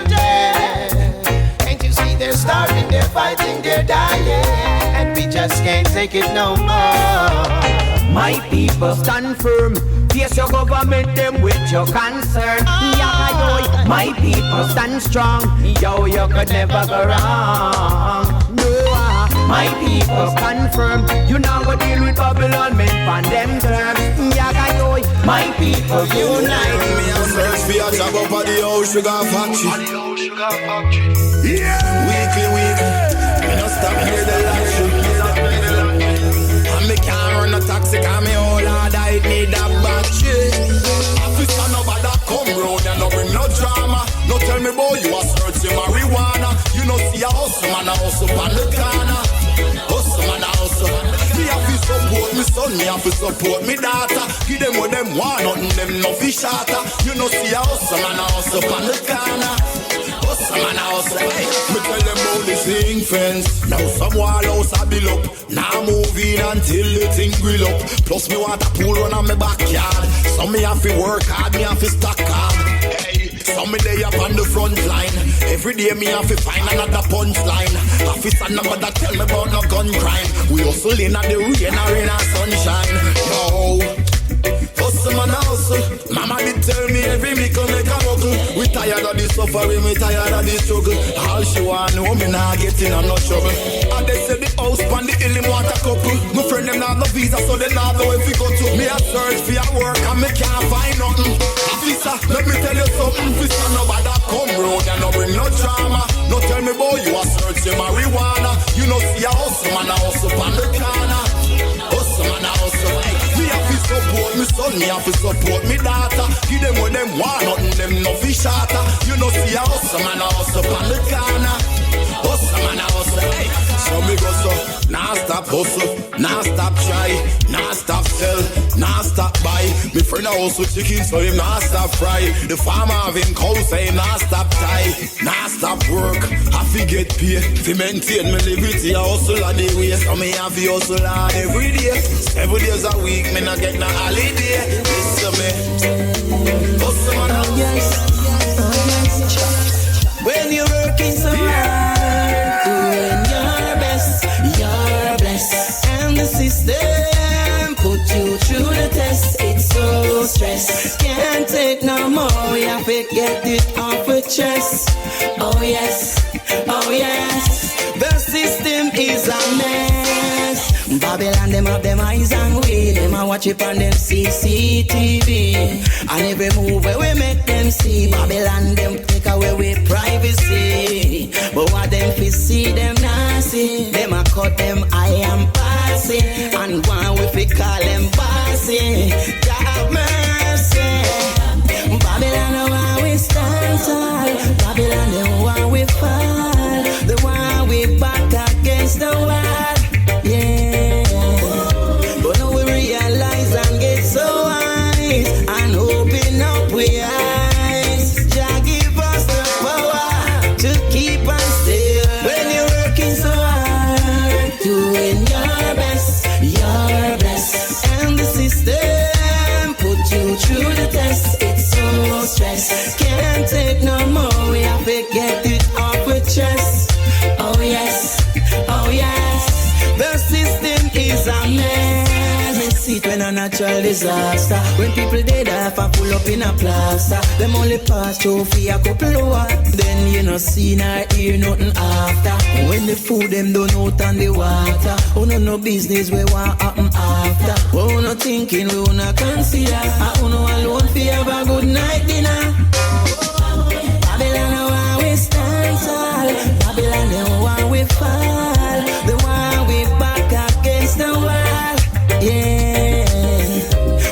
Can't you see they're starving, they're fighting, they're dying, and we just can't take it no more. My people stand firm. Face your government, them with your concern. Yeah, my people stand strong. Yo, you could never go wrong. No, my people confirm. You now go deal with Babylon, men pan them terms. Yeah, my people unite. Me a search for a job up at the old sugar factory. Yeah, weekly. Me no stop here the last. Me can't run a taxi, cause me all hard, I need a battery. Officer, nobody come round and no bring no drama. No tell me boy, you are searching marijuana. You know see a hustle man a hustle on the corner. Hustle man a hustle. Me have to support me son, me have to support me daughter. Give them what them want, nothing them no fish shatter. You know see a hustle man a hustle on the corner. Hustle man a hustle. Me tell them about this thing fence. Now some wall house a build up. Now moving until the thing grill up. Plus me want a pool run on my backyard. So me have to work hard, me have to stack hard. Hey, so me lay up on the front line. Every day me have to find another punchline. Officer number that tell me about no gun crime. We hustle in at the rain or in the sunshine. Yo, hustle man hustle. Mama did tell me every week I make a buckle. We tired of the suffering, we tired of the struggle. All she want know me nah getting I'm no trouble. And they say the house pan the hill him want a couple. My friend them not no visa so they not know if we go to. Me a search for your work and me can't find nothing. Officer, let me tell you something. Officer, nobody come round and no bring no drama. No tell me boy you a searching marijuana. You know see a hustle man a hustle on the corner. Hustle man a hustle. Me have to support me son, me have to support me daughter. Give them what them want, nothing them no fish shatter. You know see a hustle man a hustle on the corner. Hustle man a hustle. So me go so, nah stop hustle, nah stop try, nah stop sell, nah stop buy. Me friend a hustle chicken so him nah stop fry. The farmer having cows say nah stop tie, nah stop work. I fi get paid, fi maintain me liberty. I hustle a day way, so me have to hustle hard every day. 7 days a week, me not get no holiday. Listen me, hustle man a yes. When you're working so hard, doing your best, you're blessed. And the system put you through the test. It's so stressed, can't take no more. We have to get it off your chest. Oh yes, oh yes. The system is a mess. Babylon, them have them eyes and we. Them a watch it on them CCTV. And every move where we make them see. Babylon, them take away with privacy. But what them fi see, them nasty. Them a cut them I am passy. And one we fi call them bossy. God have mercy. Babylon, the one we stand tall. Babylon, the one we fall. The one we back against the wall. Yeah, but now we realize and get so wise and open up we eyes. Jah give us the power to keep on still. When you're working so hard, doing your best, you're blessed. And the system put you through the test. It's so stressed, can't take no more. We have to get it off with chest. Oh yes, oh yes. when a natural disaster. When people dead off and pull up in a plaster, them only pass through for a couple hours. Then you no see nor hear nothing after. When the food them don't out on the water, oh no business we want happen after. Oh no thinking we wanna consider. Oh no alone fi have a good night dinner. Babylon no want we stand tall. Babylon no want we fall. The one we back against the wall. Yeah.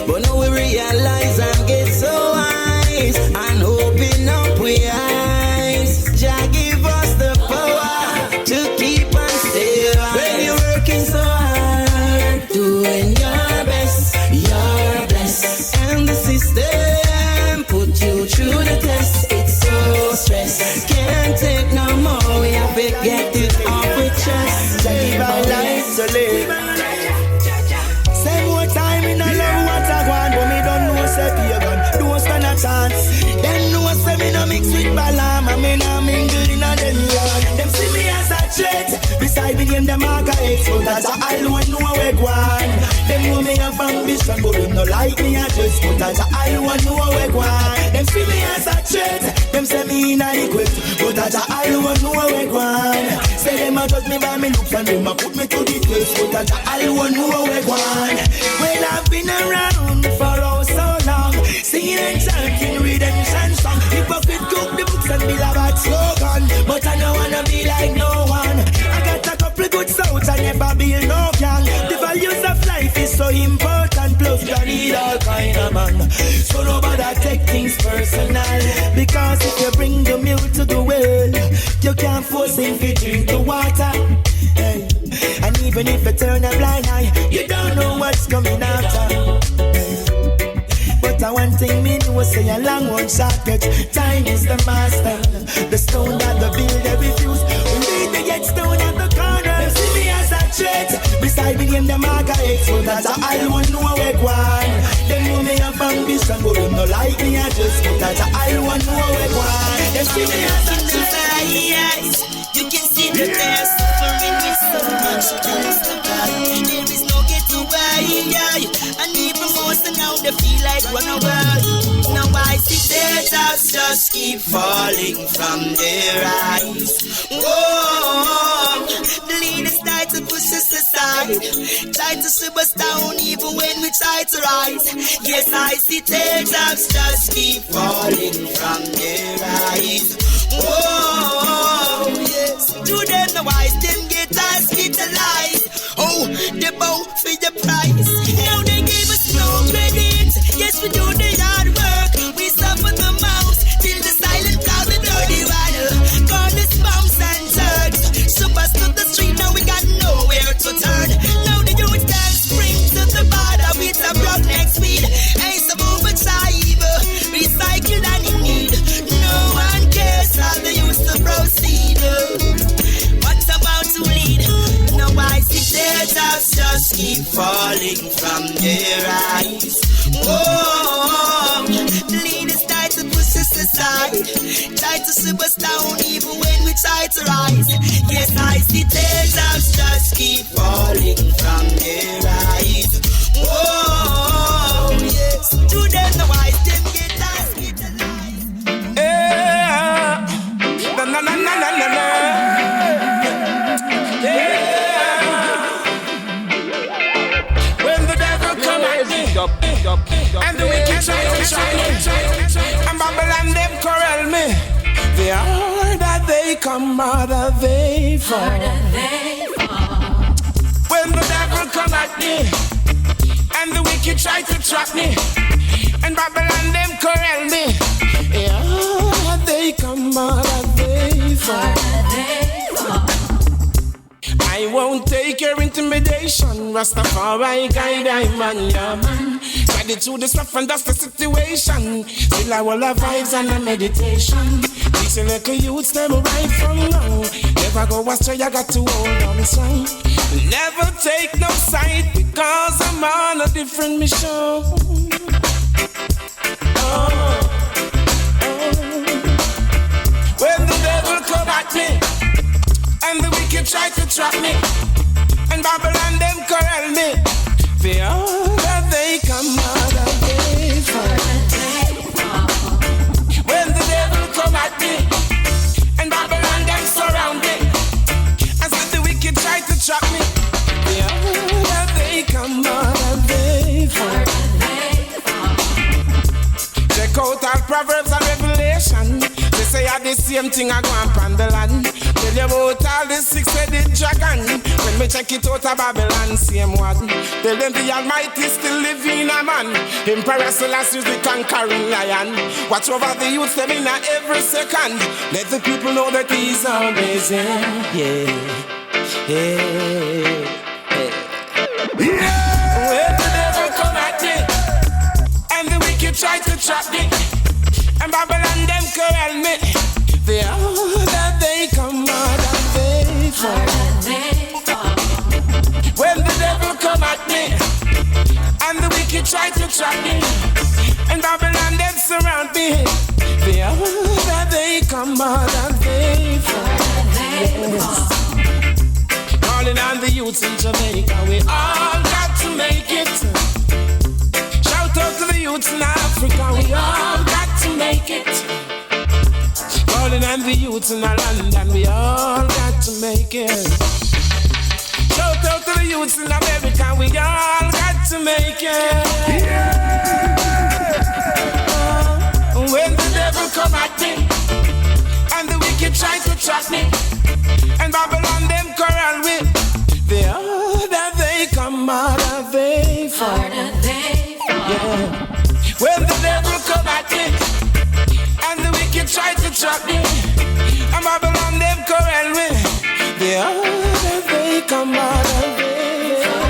But now we realize and get so wise and open up we eyes. Jah give us the power to keep and stay right. When you're working so hard, doing your best, you're blessed. And the system put you through the test. It's so stressed, can't take no more. We have to get it off with chest. Jah give our life to live. Say more time in a love what I want, but me don't know say pagan. Don't stand a chance. Them know say me no mix with Balaam, and me no mingle in a them yard. Them see me as a threat. Beside me them mark a X, but that's a alone know where go on. Them know me have ambition, but them no like me address, but that's a alone know where go on. Them see me as a threat. Them say me inadequate, but that's a alone know where go on. Say them a judge me by me looks and them a put me to the test, but that's a alone know where go on. Well, I've been around for oh so long, singing and chanting redemption song. Hypocrite cook the books and build a bad slogan, but I don't wanna be like no one. I got a couple good souls and never build no gang. The values of life is so important, plus you need all kind of man. So nobody take things personal, because if you bring the milk to the well, you can't force him to drink the water. Hey. And even if you turn a blind eye, you don't know what's coming after. But one thing me know, say a long one shortcut. Time is the master. The stone that the builder refuse. We need to get stone at the corner. See me as a threat. Beside me them the marker X, but that's a all one know where go on. Them know me have ambition, but them no like me address, but that's a all one know where go on. Them see me as a threat. You can see that they're suffering with so much things to God. There is no getting away, and even more so now they feel like run away. Now I see their thoughts just keep falling from their eyes. Whoa, the leaders try to push us aside, try to strip us down even when we try to rise. Yes, I see their thoughts just keep falling from their eyes. Whoa, yes. To them the wise, them get hospitalized. Oh, they bow for the price. Now they give us no credit. Yes, we do the hard work. We suffer the most till the silent cloud, the dirty water. Call the spams and jerks. Shove us to the street, now we got nowhere to turn. Now the youth can spring to the border with a breakneck speed. Ain't some overdrive, recycled and in need. No one cares how they used to proceed. What's about to lead? Now I see their doubts just keep falling from their eyes. Whoa, the leaders try to push us aside, try to slip us down even when we try to rise. Yes, I see their doubts just keep falling from their eyes. Whoa, yes, to them the wise, them get hospitalized. Yeah, na na na na na na. And the wicked try to and Babylon them corral me. The harder they come, harder they fall. When the devil come at me, and the wicked try to trap me, and Babylon them corral me. The harder they come, harder they fall. I won't take your intimidation. Rastafari guide I man, yeah man. Guide it through the stuff and that's the situation. Still I will have vibes and a meditation. Teach a little youths them right from wrong. Never go astray, I got to hold on strong. Never take no side because I'm on a different mission. When the devil come at me and the wicked try to trap me, and Babylon them corral me, For all that they come out of they fall. When the devil come at me and Babylon them surround me, and said the wicked try to trap me, for all that they come out of they fall. Check out all Proverbs and Revelation. They say I the same thing I go and pan the land. Tell you about all the six-headed dragon. When me check it out of Babylon, same one. Tell them the Almighty still live in a man. Emperor Selassie is the conquering lion. Watch over the youth them in every second. Let the people know that he's always here. Yeah, yeah, yeah. When the devil come at me and the wicked try to trap me, and Babylon them corral me, they all that they come out and they fall. When the devil come at me and the wicked try to trap me, and Babylon them surround me, they all that they come out and they fall. Yes. Calling on the youths in Jamaica, we all got to make it. Shout out to the youths in Africa, we all got to make it. Calling on the youths in London, we all got to make it. Shout out to the youths in America, we all got to make it. Yeah. When the devil come at me and the wicked try to trap me, and Babylon them corral me, they all that they come out of they fall. Yeah. When the devil come at me and the wicked try to trap me, and Babylon them corral me, they all that they come out of they fall.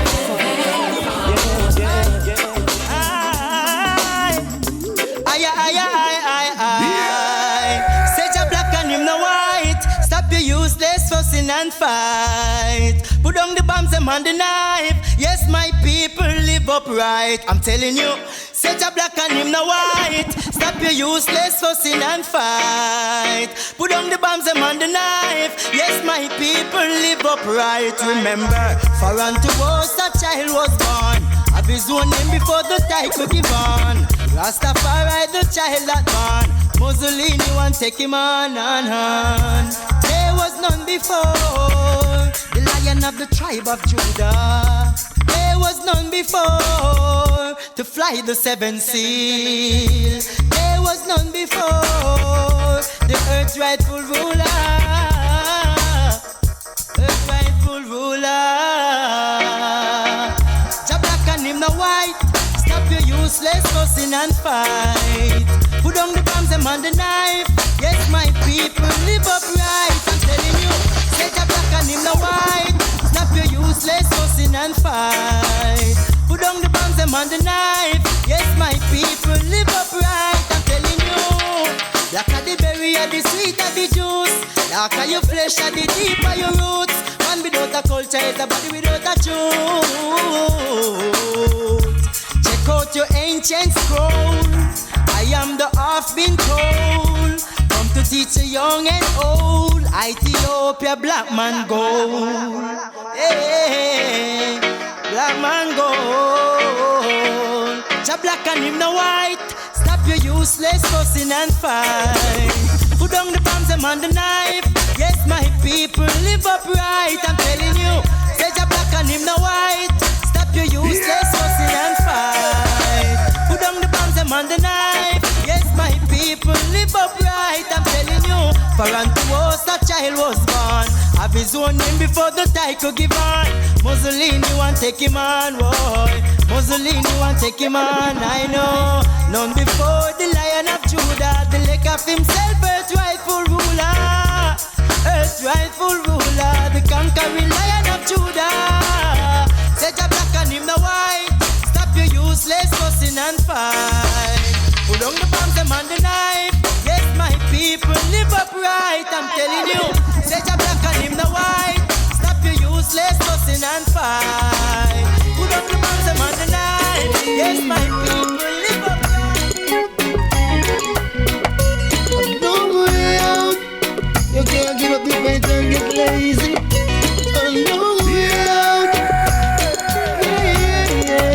Yeah, yeah, yeah. Set your black and him no white. Stop your useless fussing and fight. Put down the bombs them on the knife. Yes, my people live upright. I'm telling you. Set your black and him no white. Stop your useless fussing and fight. Put down the bombs them on the knife. Yes, my people live upright. Remember, for unto us a child was born. Have his own name before the time could give on. Rastafari the child that born. Mussolini want take him on. There was none before. The Lion of the tribe of Judah. There was none before to fly the seven seal. There was none before the earth's rightful ruler. Earth's rightful ruler. Jah black and him no white. Stop your useless fussing and fight. Put down the bombs them on the knife. Yes, my people live upright. I'm telling you, say Jah black and him no white. Stop your useless fussing and fight. Put down the bombs them on the knife. Yes, my people live upright. I'm telling you, black of the berry and the sweet of the juice. Dark of your flesh and the deep of your roots. Man without a culture is a body without a truth. Check out your ancient scroll. I am the half been told. Come to teach the young and old. Ethiopia black man gold. Hey, black man gold. Jah black and him no white. Stop your useless fussing and fight. Put down the bombs them on the knife. Yes, my people live upright. I'm telling you, say Jah black and him no white. Stop your useless fussing and fight. Put down the bombs them on the knife. Yes, my people live upright. I'm telling you, for unto us a child was born. Have his own name before the tie could give on. Mussolini want take him on, boy. Mussolini want take him on, I know. None before the Lion of Judah, the lake of himself, earth's rightful ruler. Earth's rightful ruler, the conquering Lion of Judah. Set a black and him the white. Stop your useless fussing and fight. Put down the bombs them on the knife. Yes, my people live upright. I'm telling you, set a black and him the white. Stop your useless fussing and fight. Put down the bombs them on the knife. Yes, my people live upright. No way out. You can't give up the fight and get lazy. No way out. Yeah.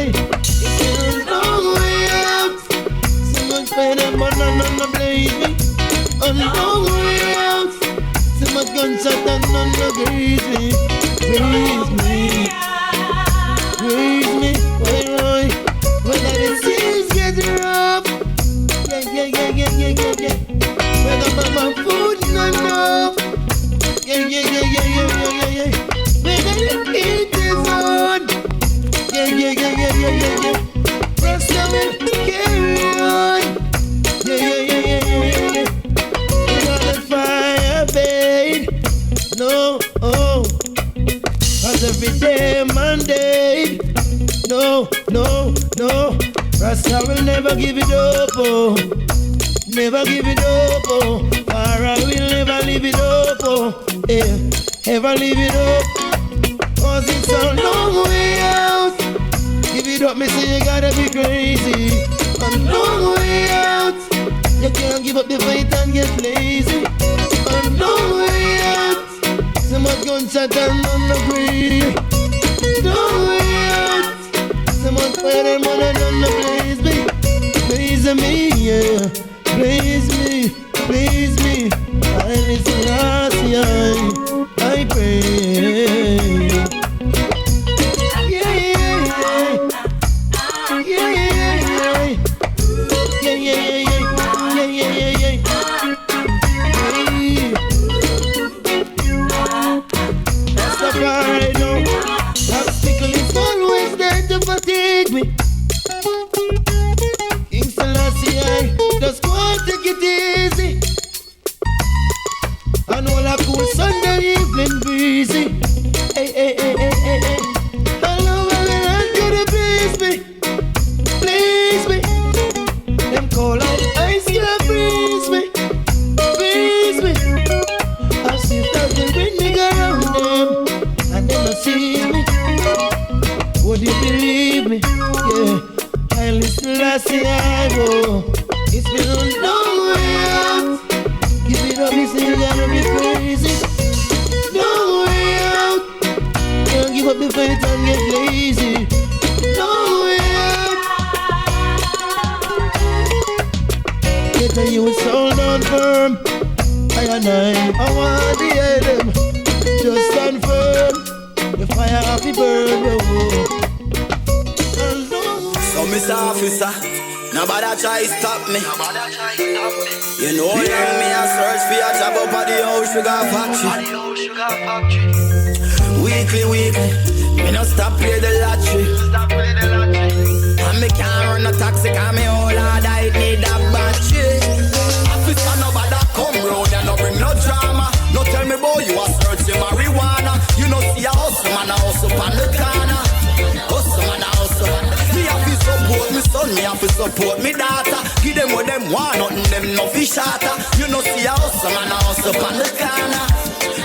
every day Monday. No, no, no. Rasta will never give it up, oh. Never give it up, oh. Farah will never leave it up, oh. Yeah, ever leave it up. Cause it's a long way out. Give it up, me say you gotta be crazy. A long way out. You can't give up the fight and get lazy. A long way out. So much gunshot and none of greedy. Long way out. So much fire and money done the blaze me. Blaze me, yeah. Blaze me, blaze me. I listen last year. I pray. Fatigue me. King Selassie, I just go and take it easy. And all a cool Sunday evening breezy. Hey, hey, hey, hey, hey, hey. Hello, well, could please me, please me. Them call out ice, can't freeze me, freeze me. I see that the wind me go around them, and them don't see me. Would you believe me? Yeah, I listen last year, I go. It's been a long way out. Give it up, you say you gotta be crazy. Long way out. Can't give up the fight and get lazy. Long way out. Get a youth sold on firm. I want the item. Just stand firm. The fire happy burn, so Mr. Officer, nobody try to stop me. You know you hear me and search for a job up at the old sugar factory. Weekly, me no stop play the lottery. And me can't run a taxi, cause me whole hard I need a battery. Officer, nobody come round and no bring no drama. No tell me boy you are searching marijuana. You know see a hustle man a hustle on the corner. Hustle man a hustle. Me have to support me son, me have to support me daughter. Give them what them want, nothing them no fish shatter. You know see a hustle man a hustle on the corner.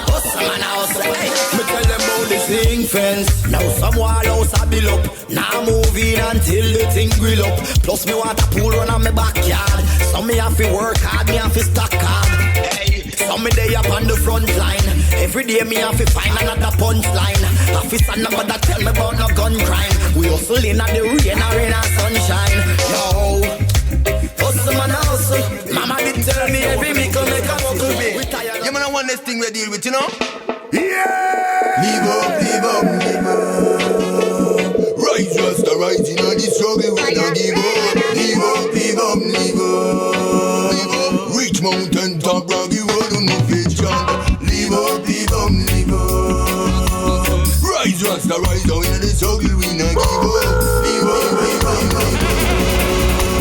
Hustle man a hustle. Hey, me tell them about this thing fence. Now some wall house a build up. Now moving until the thing grill up. Plus me want a pool run on my backyard. So me have to work hard, me have to stack hard. Some me day up on the front line. Every day me have to find another punchline. Officer number that tell me about no gun crime. We hustle in at the rain or in a sunshine. Yo, hustle man hustle. Mama did tell me every week I'll make a buckle big. You man want this thing we deal with, you know? Yeah! Live up, live up, live up. Rise just a rising on the struggle we don't give up. Live up, live up, live up. Live up. Reach mountain top, rocky road on the fish jump. Live up, live up, live up. Rise just a rise down in the struggle we don't give up. Live up, live up, live up.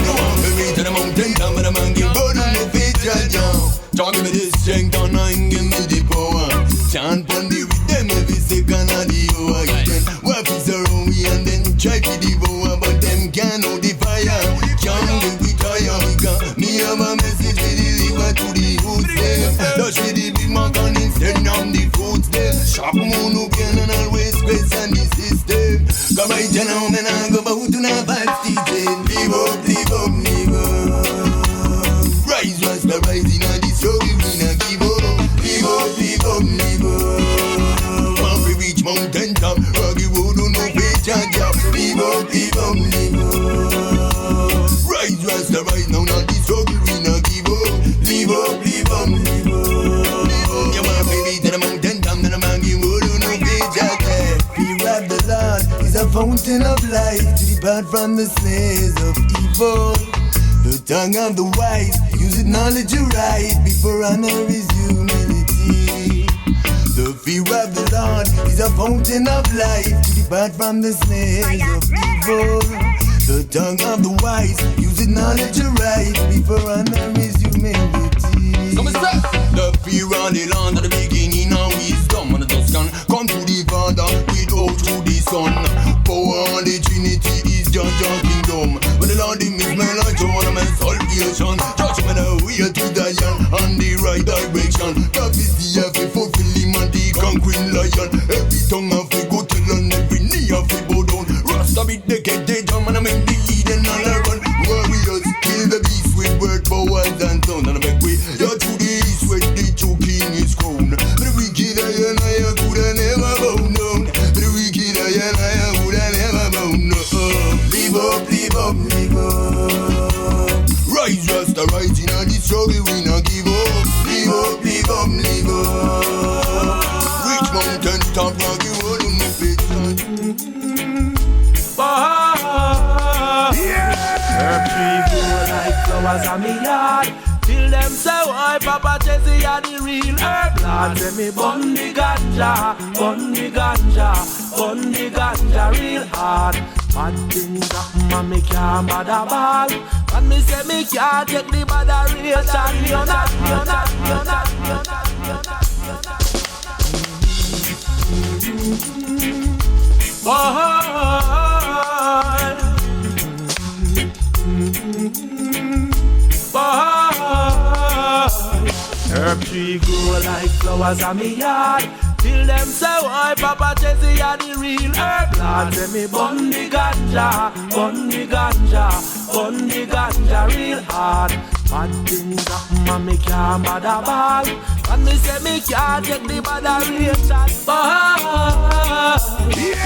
You want me reach to the mountain top, but the man give bird on the fish jump. Don't give me this strength and I'm give me the power. Chant on the rhythm every second of the hour. You can walk this around me and then try to devour, but them can't hold the fire. Can't get we tire. Me have a message we deliver to the youth there. Touch with the big mark and instead on the foods there. Sharp moon who can and always question the system. Come right now, man, I go about to not bad season. Live up, live up, live up. Rise was the rising of the struggle, we not give up. Live up, live up, live up. When we reach mountain top, rocky road on no page and gap. Live up, live up, live up. Rise was the rise now, not the struggle, we not give up. Live up, live up, live up. You want me reach to the mountain top, then I'm on the road on no page and gap. Fear of the Lord is a fountain of life to depart from the snares of evil. The tongue of the wise uses knowledge to right before honor is humility. The fear of the Lord is a fountain of life to depart from the snares of evil. The tongue of the wise uses knowledge to right before honor is humility. So the fear of the Lord at the beginning of wisdom, and the dust can come to the Father with to the sun. Power and the Trinity is John Kingdom. When the Lord him is man like tournament salvation. Judgment away to Zion and the right direction. That is the every fulfill him and the conquering lion. Every tongue of the go tell and every knee of the bow down. Rasta beat the get they jump and I make the Eden all around. Warriors kill the beast with word, powers and sound. And I make way to the east where the Chukki is crowned. The wicked I could have never bow down. The wicked I would have never bow down. Live up, live up, live up. Rise, Rasta, rising on the struggle, we not give up. Live up, live up, live up. Reach mountain top, rock you all on the face. Herb tree grow like flowers on me yard. Till them say why Papa Chezzy are the real herb lord. Say me bun the ganja, bun the ganja, bun the ganja real hard. Bad things happen and me can't bother ball. And me say me can't take the botheration. You're not, you're not, you're not, you're not, you're not, you're not. Herb tree grow like flowers on me yard. Till them say why Papa Chezzy are the real herb lord. Say me bun the ganja, bun the ganja, bun the ganja real hard. Bad things happen and me can't bother ball. And me say me can't take the botheration.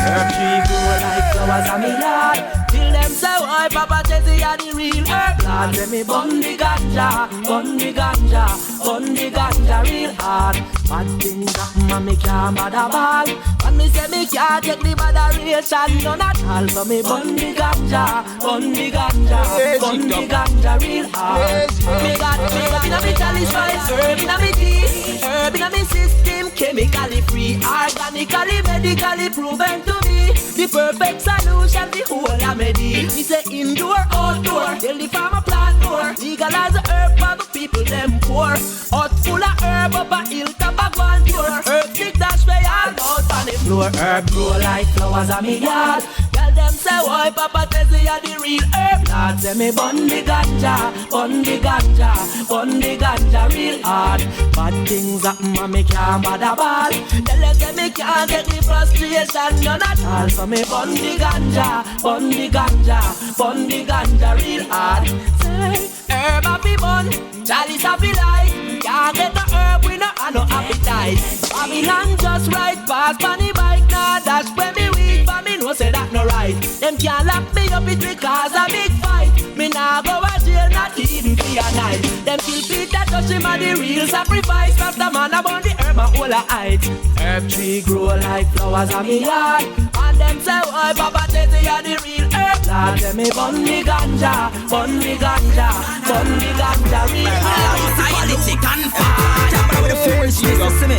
Herb tree grow like flowers on me yard. Till them say why Papa Chezzy are the real herb lord. Say me bun the ganja, bun the ganja, bun the ganja real hard. Bad things happen and me can't bother ball. And me say me can't take the botheration. None at all. So me bun the ganja, bun the ganja, bun the ganja real hard. Me got herb inna me chalice spice, herb inna me tea, herb inna me system, chemically free, organically, medically proven to be the perfect solution. The whole remedy. Me say indoor, outdoor, tell the farmer plant more. Legalize the herb for the people them poor. Hot full of herb up a hilltop a grand tour. Herb stick dash way all out on the floor. Herb grow like flowers on me yard. Tell them say why Papa Chezzy are the real herb lord. Say me bun the ganja, bun the ganja, bun the ganja real hard. Bad things happen and me can't bother ball. Tell them say me can't get the frustration none at all. So me bun the ganja, bun the ganja, bun the ganja real hard. Say herb happy bun, chalice happy light. Can't get the herb we no have no appetite. Babylon just right past funny bike. Nah dash when me weak but me know say that no right. Them can't lock me up it because a big fight. Me nah go a jail not even for a night. Them kill Peter touch him a the real sacrifice. Cause the man about the herb a whole a height. Herb tree grow like flowers on me yard. And them say why Papa Chezzy are the real herb lord. Say me bun the ganja, bun the ganja, bun the ganja real hard. Politics and fire. Jump with the foolishness, you see me?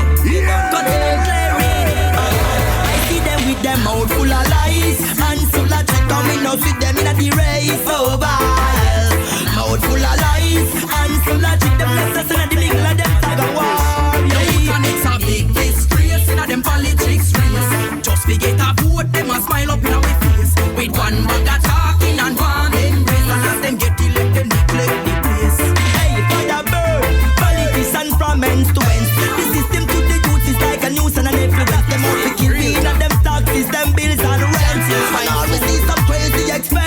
I see them with them mouth full of lies. And full of trick coming out with them in the race. Oh, bye. Mouth full of lies. And full of trick them left us in the middle of them tag of war. And it's a big disgrace in them politics race. Just forget a vote, them a smile up in our face. With one bag of talking and one embrace. And as them get elected, neglect the place. Hey, fire burn, politics and from ends to ends. The system to the youth is like a news and an influence. Them out to kill me and them taxes, them bills and rents. And always see some crazy expense.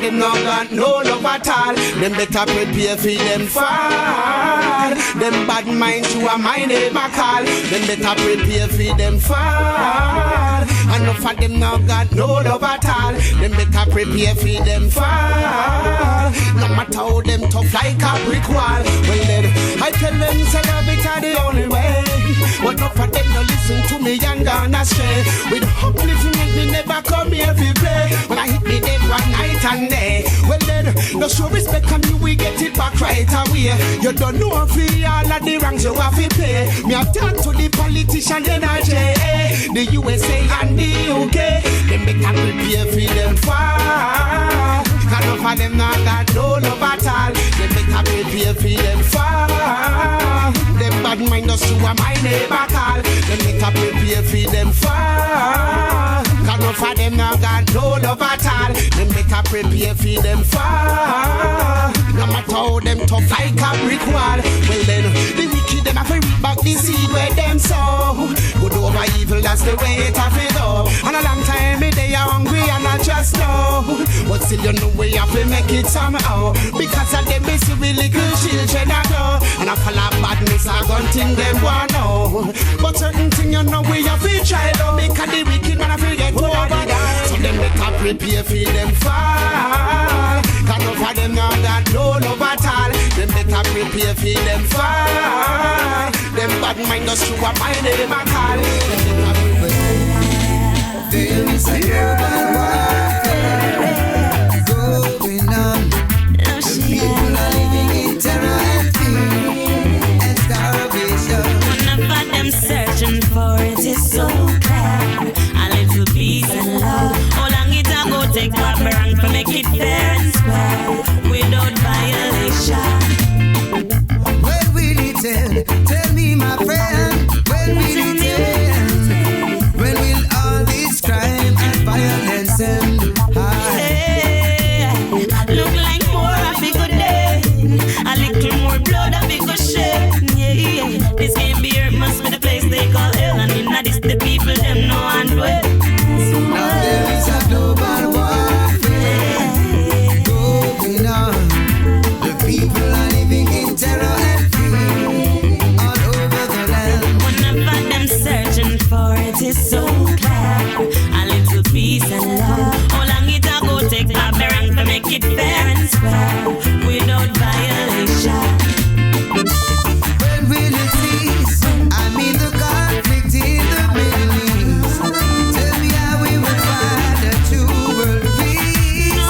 them not got no love at all. Them better prepare for them fall. Them bad mind to a mind they my call. Them better prepare for them fall. Enough of them not got no love at all. Them better prepare for them fall. No matter how them tough like a brick wall. Well then, I tell them say love it are the only way. But enough of them no listen to me and gone astray. With upliftment me never come here to play. When I hit me them one night and day. Well then, no show respect on you, we get it back right away. You don't know if all of the wrongs you have to pay. Me have talked to the politician NRJ, the USA and the UK. Them make a prepare for them fall. Cause enough of them not got no love at all. Them make a prepare for them fall. Them bad mind us to a my neighbor call. Them make a prepare for them fall. Cause enough of them not got no love at all. Them make a prepare for them fall. No matter how them tough like a brick wall. Well then, the wicked them have to reap back the seed where them sow. Good over evil, that's the way it have to go. And a long time they are hungry and I just know. But still you know we have to make it somehow. Because of them we see we little children I know. And I fall of badness I gon' think them want know. But certain thing you know we have to try though. Because the wicked man have to get over that. So them better prepare for them fall. Cause no for them now got no love at all. Them better prepare for them fall. Them bad mind us to a mind them a call. There is a global warfare going on. The people are living in terror and fear and starvation. One of them searching for it is so clear. A little peace and love. How long it a go take what me wrong to make it fair and square without violation? When will it end? Tell me my friend. When will it end? When will all this crime and violence end? Hey, look like more of a good day. A little more blood of a good shed. Yeah, this can't be earth, must be the place they call hell. And in this the people them know and dwell. Now there is a global warfare going on. The people are living in terror and fear all over the land. One of them searching for it is so clear. A little peace and love. How long it a go take a barang to make it fair and square without violation? When will it cease? I mean the conflict in the Middle East. Tell me how we will find a true world peace.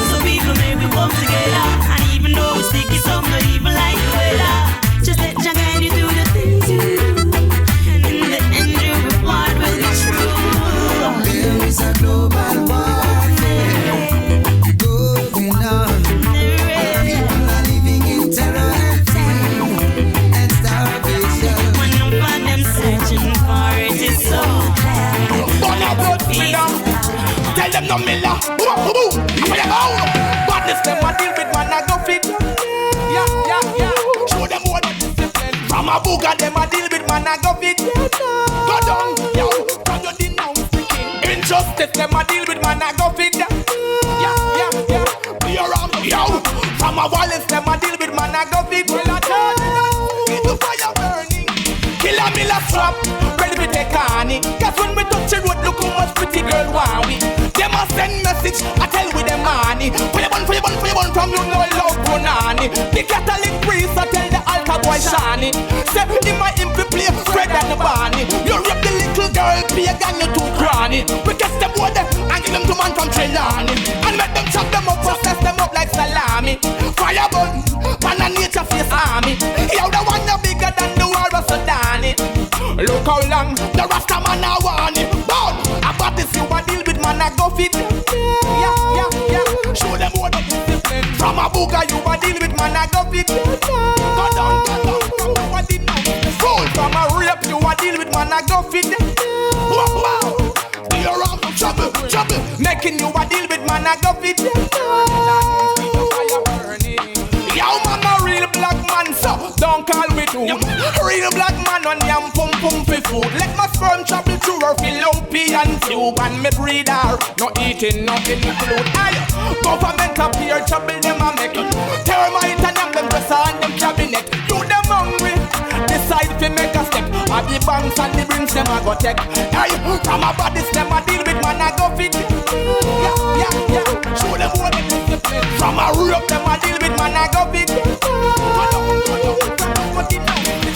So people may we work together. And even though we stick it up, not even like the weather. Just let Jah guide you do the things you do. And in the end your reward will be true. There is a global warfare going on. People are living in terror and fear and starvation. One of them searching for it is so clear. Tell them no miller. Badness them a deal with man I go fit. Yeah. Show them what discipline. From a booger them a deal with man I go fit. Go down, yo. Can you denounce the king? Injustice them a deal with man I go fit. Yeah. Be around, yo. From a Wallace them a deal with man I go fit. Well I told you, keep the fire burning. Kill a mill a trap, ready to take a honey. Cause when we touch the road, look how much pretty girl want we. Them a send message, I tell with them money. Fire bun from you no love punani. The Catholic priest, I tell the altar boy shiny. Say him a him to play Fred and the Barney. You rape the little girl, pagan you too cranny. We catch them boy them and give them to man from Trelawney. And make them chop them up, process them up like salami. Fire bun, man a nature face army. You the one you bigger than the war of Sudan. Look how long the Rasta man a want it. But about this you a deal with man a go fit. Yeah. Show them what the discipline. From a booger you a deal with man a go fit. Go down. You a deal fool. From a rape you a deal with man a go fit. Wow. Be around, trouble. Making you a deal with man a go fit. Yo man a real black man so don't call me too. Real black man on yam pum for food. Let my sperm travel through a Ethiopian tube and me breeder. No eating, nothing include. Aye, government up here trouble them a make. Termite and them press on them cabinet. You them hungry, decide to make a step. At the banks and the brings them a go take. Aye, from a bodies them a deal with man a go fit. Yeah. Show them what it is. From a rope them a deal with man a go fit.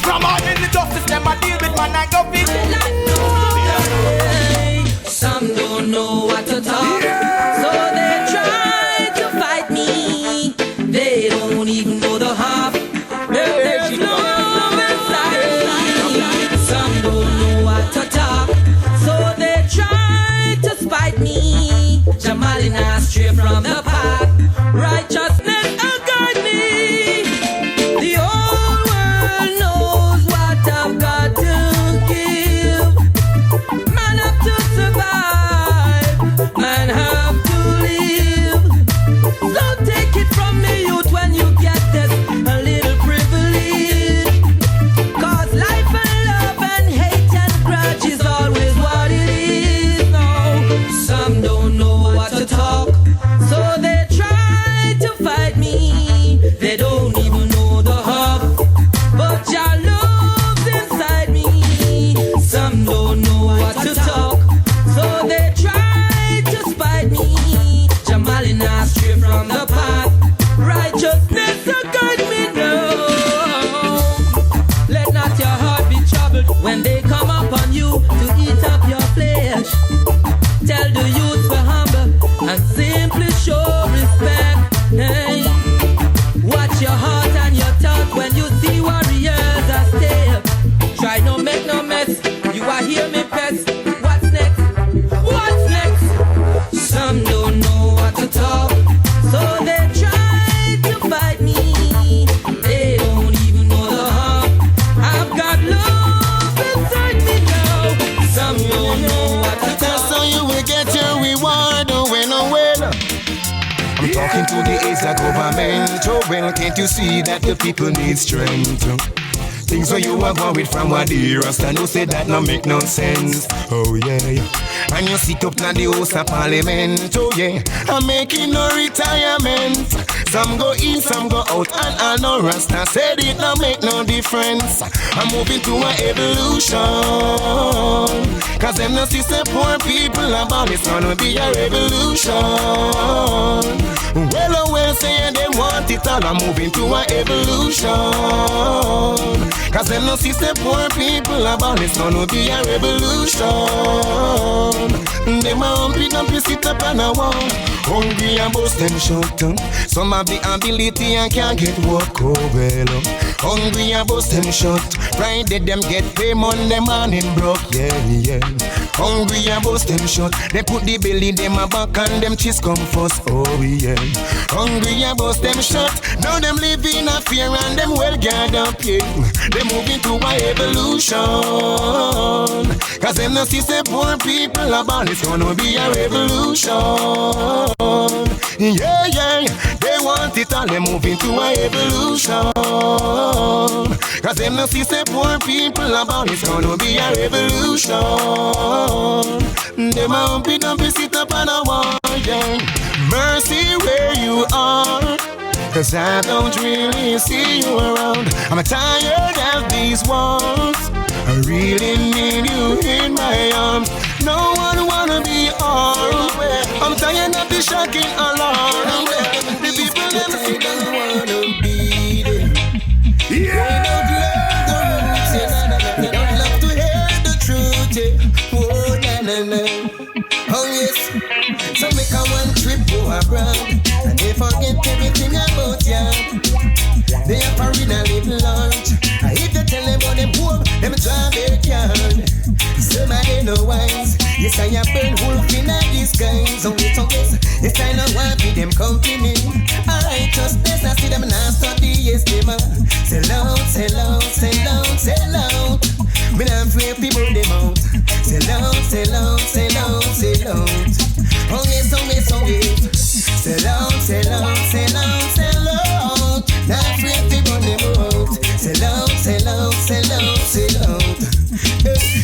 From a in the justice them a deal with man a go fit. Some don't know what to talk, so they try to fight me. They don't even know the half. There's love inside me. Some don't know what to talk, so they try to spite me. Jahmali now straight from the path. Righteousness will guide me. The whole world knows what I've got to give. Man have to survive, man have to live. So take it from me, youth, when you get this a little privilege. Cause life and love and hate and grudge is always what it is. No, some don't know what to talk, so they try to fight me. They don't even know the hub, but your love's inside me. Some don't know what to talk, so they try to spite me. Jahmali now straight from the path. Righteousness will guide me now. Let not your heart be troubled when they come upon you to eat up your flesh. Tell the youth to humble and simply show respect. Hey, watch your heart and your thought when you see warriors are step. Try no make no mess. You are hear me best. What's next? What's next? Some don't know what to talk, so they try to fight me. They don't even know the harm. I've got love inside me now. Some don't know what to talk, so you will get your reward. Oh well. I'm talking to the aides of government. Oh well, can't you see that the people need strength? Things where you are going with from what the Rasta no say that no make no sense. Oh yeah. And you sit up na the house of parliament. Oh yeah, I'm making no retirement. Some go in, some go out, and I know Rasta said it no make no difference. I'm moving to an evolution, cause them no see say poor people about it's gonna be a revolution. Well, say they want it all. I'm moving to an evolution, cause them no see say poor people about it's gonna be a revolution. Them a humpy sit up on a wall, hungry and bust them shut down. Some have the ability and can't get work. Oh well, hungry and bust them shut. Friday them get pay Monday morning broke. Yeah. Hungry and bust them shut. They put the belly them a back and them cheese come first. Oh yeah. Hungry and bust them shut. Now them live in a fear and them well guard up. Yeah. They moving to a evolution, cause them no see say poor people about it's gonna be a revolution. Yeah. They want it all. They moving to a evolution, cause them no see say poor people about it's gonna be a revolution. Them a humpy dumpy sit up on a wall. Yeah. Mercy where you are, cause I don't really see you around. I'm tired of these walls. I really need you in my arms. No one wanna be armed. I'm tired of the shocking alarm. The people never see them wanna be there. They don't love the roots. They don't love to hear the truth. Oh na. Oh yes. So make a one trip go abroad, and they forget everything about ya. They are foreign and live large. If you tell them about them poor, them drive their yard. Some of them no wise. Yes, I have been wolf in a disguise. Only tongues, yes, I know why be them company. Righteousness, I see them now study, yes, them sell out. Me not afraid people them out. Sell out. Oh yes. Sell out. Not afraid people them out. Sell out.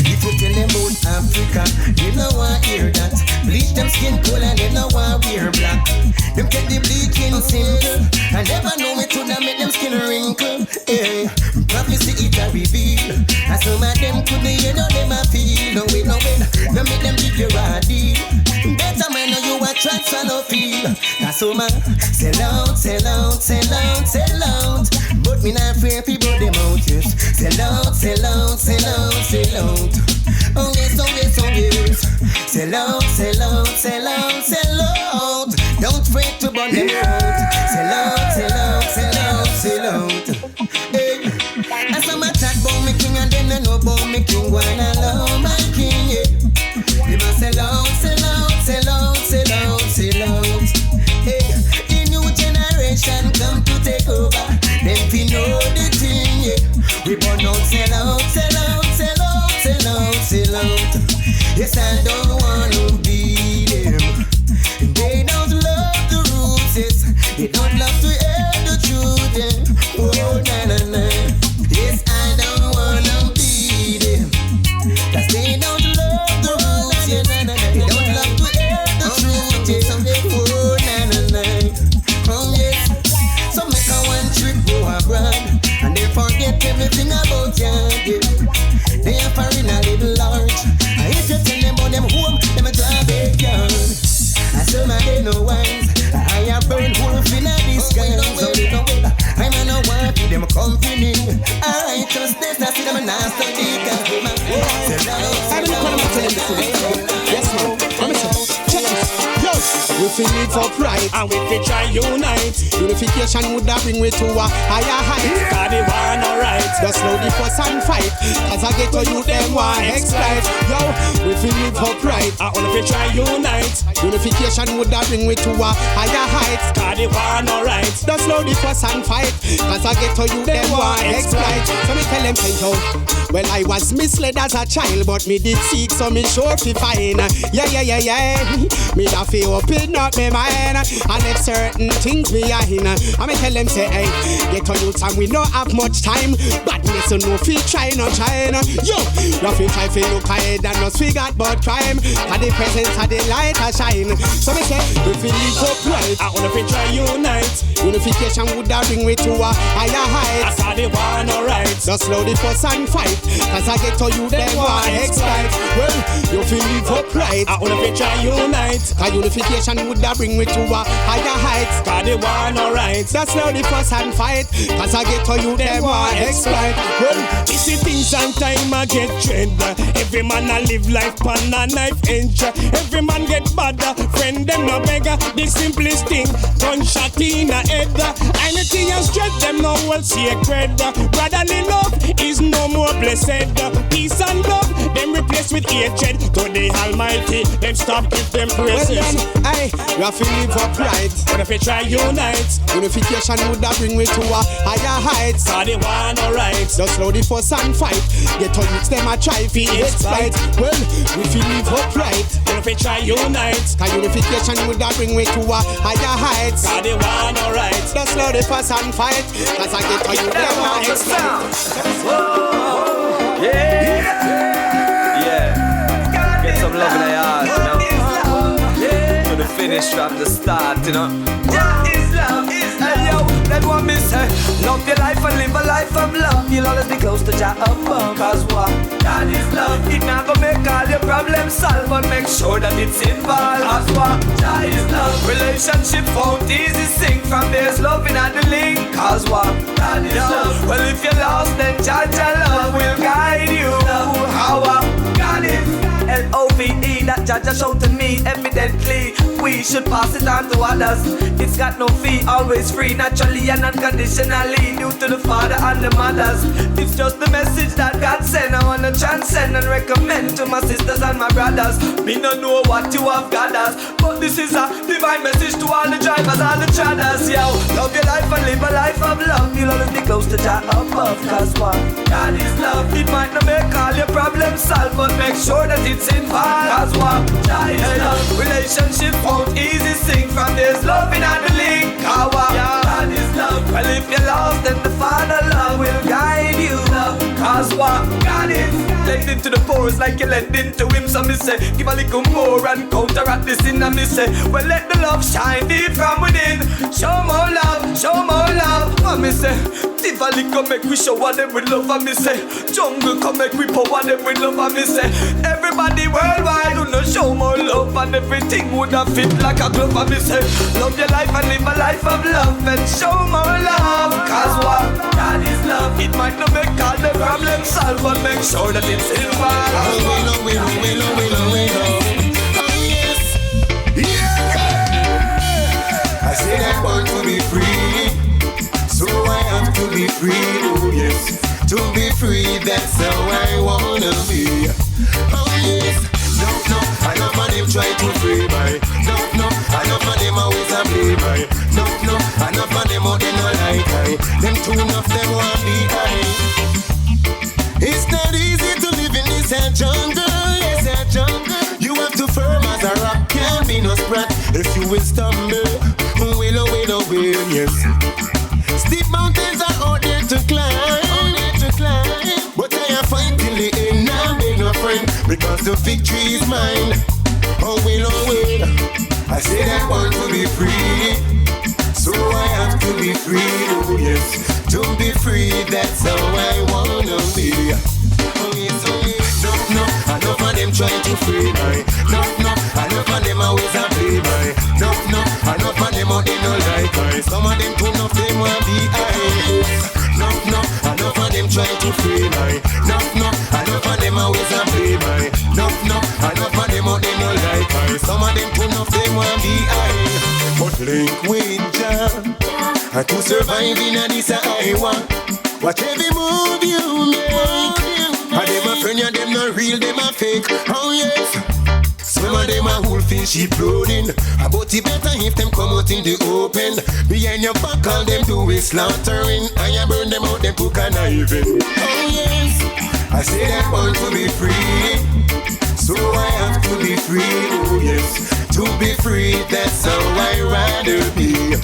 If you tell them about Africa, black. They no want hear that. Bleach them skin color, they no want wear black. Them take the bleaching simple, and never know me to them make them skin wrinkle. Hey, prophecy it a reveal. And some of them could be, you know them a feel. No way, no way, no make them give you a deal. Better man know you a transfer no feel. Cause some man sell out, sell out, sell out, sell out. But me not afraid people them out, yes. Sell out, sell out, sell out, sell out. Oh yes, oh yes, oh yes. Sell out, sell out, sell out, sell out. Don't fret to burn them out. Sell out, sell out, sell out, sell out. Hey, and some a chat about me king and then they know about me king. Why not love my king? Yeah, they must sell out, sell out, sell out, sell out, sell out. Hey, the new generation come to take over. Them fi know the thing. Yeah, we burn out, sell out, sell out, sell out, sell out, sell out. Yes, I don't wanna be them. They don't love the roots, yes. They don't love to hear the truth, yeah. Oh, na na na. Yes, I don't wanna be them. Cause they don't love the roots, yeah. They don't love to hear the truth, yeah. Oh, na na na. Oh, yes. So make a one trip go abroad, and they forget everything about you, yeah. They are foreign a little large. And if you tell them about them home, them a drive it down. And some of them no wise. I have burned wolf in a disguise. So they don't wait. I'm a no one for them company. I trust this, I see them a nasty because they my I don't know what I'm telling you. Yes, man. Check this. Yo, we feel live upright and we feel try unite. Unification would have bring we to a higher height. Cause they want alright. Just slow the fuss and fight. Cause I get to you them want exploit. Yo, we feel live upright and we feel try unite. Unification would have bring we to a higher height. Cause they want alright. Just slow the fuss and fight. Cause I get to you them want exploit. So me tell them say yo, well I was misled as a child, but me did seek so me sure fi find. Yeah. Me da fi open up me mind and let certain things behind. I me tell them say hey, get to youth and we don't have much time. Badness so no fi try no China. Yo, no fi try fi look ahead and no figure about crime. Cause the presence of the light a shine. So me say we fi live upright. I wanna fi try unite. Unification would have bring we to a higher height. I saw the one alright. Just slow the fuss and fight. Cause I get to you them want exploit. Well, you fi live upright. I wanna fi try unite. Cause unification would have bring me to a higher heights. Cause they want alright. That's now the fuss and fight. Cause I get to you them want exploit. Well, this is things and time I get trend. Every man a live life pan a knife edge. Every man get bad. Friend them no beggar. The simplest thing, gunshot in a head. Anything you stretch them no well sacred. Brotherly love is no more blessed. Peace and love them replaced with hatred. To the Almighty them stop give them praises. Well then, you have to live upright. But if you try unite, unification would have bring me to a higher heights. Cause they want alright. Just slow the fuss and fight. Get on youths them a try fi exploit. Well, if you live upright, but if you try unite, cause unification would have bring me to a higher heights. Cause they want alright. Just slow the fuss and fight. Cause I get on you them a exploit. Yeah. Get some love in the heart, you know. To the finish from the start, you know. Yeah, it's love, it's love. Hey, yo, that one me say, love your life and live a life of love. You'll always be close to Jah above. Cause what? God is love. It not gonna make all your problems solve, but make sure that it's involved. Cause what? Jah is love. Relationship found easy sing from there's loving at the link. Cause what? God is love. Well, if you're lost, then Jah love will guide you. How God is L-O-V-E, that Jah showed to me evidently. We should pass it on to others. It's got no fee, always free, naturally and unconditionally. Due to the father and the mothers. It's just the message that God sent. I wanna transcend and recommend to my sisters and my brothers. Me no know what you have gathered, but this is a divine message to all the drivers, all the traders. Yo, love your life and live a life of love. You'll always be close to Jah above. Cause what? God is love. It might not make all your problems solved, but make sure that it's involved. Cause what? Jah is love. Relationship won't easy sing from there's love in the link. God is love. Well, if you're lost, then the Father love will guide you. Cause what? God is. Let Lend into the pores like you lend into him. So me say, give a little more and counteract this in. And me say, well let the love shine deep from within. Show more love, show more love. And me say, Tivoli come make we show what them with love. And me say, jungle come make we power them with love. And me say, everybody worldwide who no show more love. And everything would have fit like a glove. And me say, love your life and live a life of love. And show more love. Cause what? God is love. It might not make all the problems solved, but make sure that it's involved. We know. Oh yes. Yeah. I say I want to be free, so I have to be free. Oh yes. To be free, that's how I wanna be. Oh yes. No, I know my name try to free my. No, I know my name always a play my. No, I know my name out in no like I. Them two enough them want be I. It's not easy to live in this jungle, yes, a jungle. You have to firm as a rock, can't be no sprat. If you will stumble, will, yes. Steep mountains are out there to climb, but I am fine till the end, now be no friend, because the victory is mine. Oh well, I said I want to be free, so I have to be free, oh yes. To be free, that's how I wanna be. Oh yes, no, I know for them trying to free my. No, I know for them always a play my. No, I know for them out they no like my. Some of them too enough them want be I. No, I know for them trying to free my. No, I know for them always a play my. No, I know for them out they no like my. Some of them too enough them want be I. But link with Jah. And to survive in a this I want. Watch every move you make. And them a friend, and them not real, them a fake. Oh yes. Some of them a whole fish sheep loading. But it better if them come out in the open. Behind your back all them do is slaughtering. And you burn them out, them cook and even. Oh yes. I say I want to be free, so I have to be free. Oh yes. To be free, that's how I rather be.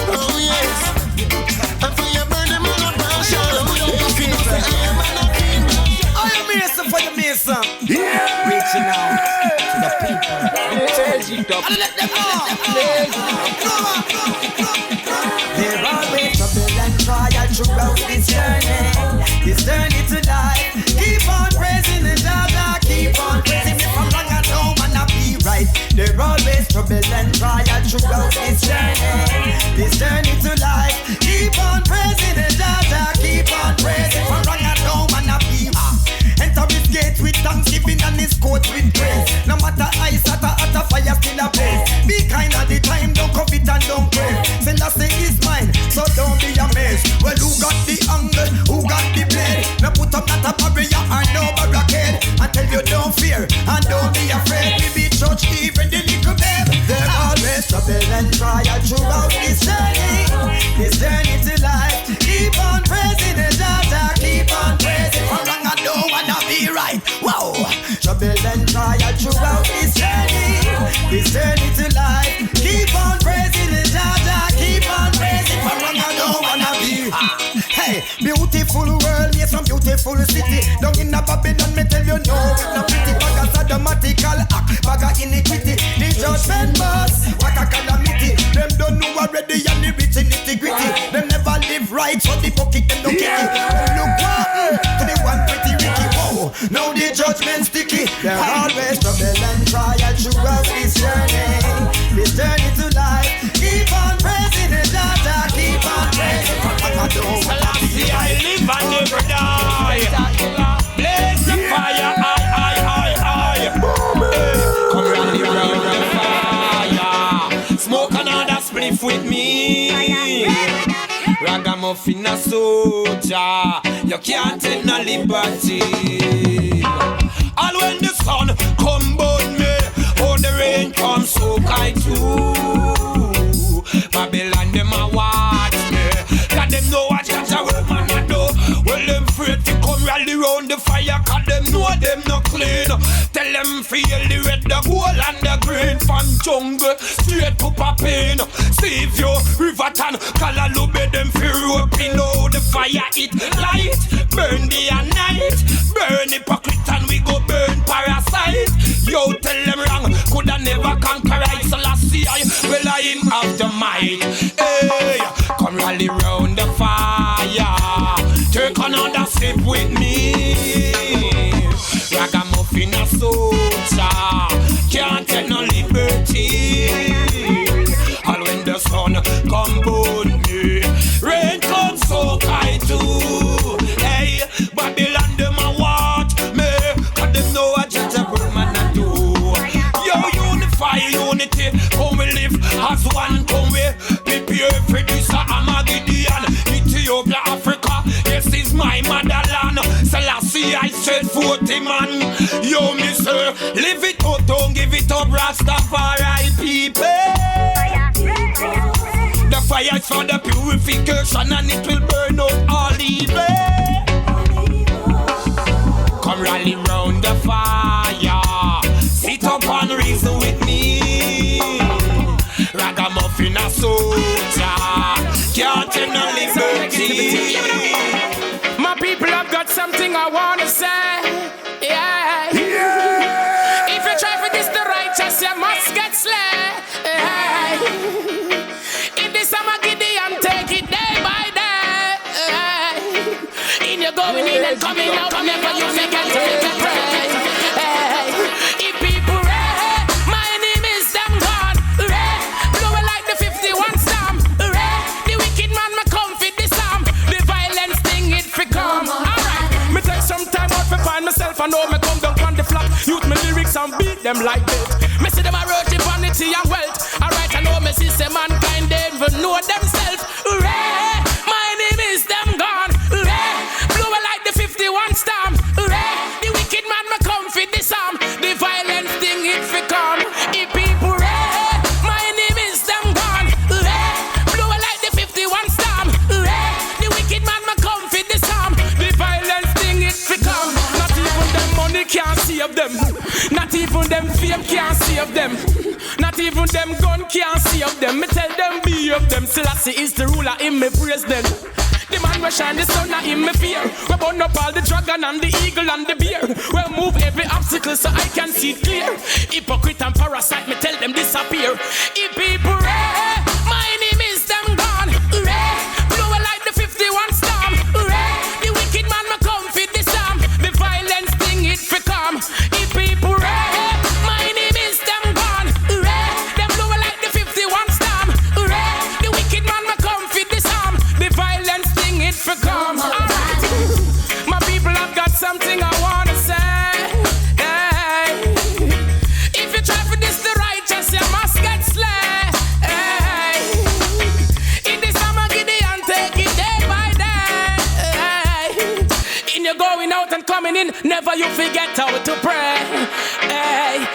Oh yes, and for your burn them all up and show. If you know say I am an king, I am Mason for your Mason. Yeah, reaching out to the people. Change it up. And let them know. There are always trouble and trial throughout this journey to life. Keep on praising the Jah, keep on praising me from wrong and home and I be right. There are always trouble and trial throughout this journey to life. Keep on praising the Jah, keep on praising from wrong and home and I be enter his gate with thanksgiving and his court with praise. No matter ice at a fire still a blaze. Be kind at the time, don't covet and don't pray. Selassie is mine, so don't be amazed. Well, who got the angle, who got the blade? Now put up not a barrier and no barricade. And tell you don't fear and don't be afraid. We be church even the little babe. There always trouble and trial throughout this journey to life. Keep on praising the Jah, keep on praising from wrong and don't wanna be right. Wow, trouble and trial throughout this journey to life. Keep on praising the Jah, keep on praising from wrong and don't wanna be. Hey, beautiful world, yes, some beautiful city. Down in a Babylon, me tell you no, it's not pretty. Bag a sadomatical act, bag a iniquity. The judgment bus, what a calamity. Them don't know already and the rich in nitty-gritty. Them never live right, so the pocket them don't kick it. Look what to the one pretty Ricky. Whoa, now the judgment sticky. There are always trouble and trial throughout this journey to life. Keep on praising the Jah, keep on praising from I don't Selassie, I live and never die. Blaze the fire, I. Come round the fire. Smoke another spliff with me. Ragamuffin a soldier. You can't take no liberty. All when the sun come burn me, oh the rain comes so I too. Babylon them a watch me. Cause them know what catch a work man a do. Well them afraid to come rally round the fire. Cause them know them no clean. Tell them feel the red, the gold and the green. From jungle straight to Papin. Save your Riverton, Kalalube them fear open. Oh the fire it light. Burn day and night. Burn hypocrite and we might. Hey, come rally round the fire. Take another sip with me. Ragamuffin a soldier, can't take no liberty. And when the sun come burn me, rain comes so high too. Hey, Babylon them a watch me, 'cause them know I just a good man a do. Yo, unify, unity, come we live as one, come we prepare for this Armageddon. Ethiopia, Africa, yes is my motherland. Selassie, I said 40 man. Yo, me sir, live it up, don't give it up, Rastafari people. The fire is for the purification and it will burn out all evil. Come rally round the fire, sit up and reason with me. Ragamuffin a soldier, can't take no liberty. My people have got something I wanna say. Yeah. If you try for this the righteous, you must get slain. In this Armageddon, take it day by day. In your going in and coming out, never you forget to make a prayer. If people ray, my name is them gone. Ray, blow like the 51 storm. Ray, the wicked man me come fit this arm. The violence thing it fi come. Alright, me take some time out to find myself. I know me come down on the flat. Use my lyrics and beat them like that. Me see them a roach in vanity and wealth. Alright, I know me see say mankind they even know themselves. Ray, my name is them gone. Ray, blow like the 51 storm. Ray, the wicked man me come fit this arm. The violence thing it fi come. If people ray, my name is them gone. Ray, blow like the 51 storm. Ray, the wicked man me come fit this arm. The violence thing it fi come. Not even them money can't save them. Not even them fame can't save them. Not even them gun can't save them. Me tell them be of them. Selassie is the ruler in me president. The man we shine the sun in me fear. We burn up all the dragon and the eagle and the bear. We move every obstacle so I can see it clear. Hypocrite and parasite, me tell them disappear. If people ray, my name is them gone. Ray, blow like the 51 storm. Ray, the wicked man me come fit this arm. The violence thing it fi come. If people ray, my name is them gone. Ray, them blow like the 51 storm. Ray, the wicked man me come fit this arm. The violence thing it fi come. Alright, my people have got something I wanna say. Hey. If you try for this the righteous, you must get slain. Hey. In this Armageddon, take it day by day. Hey. In your going out and coming in, never you forget how to pray. Hey.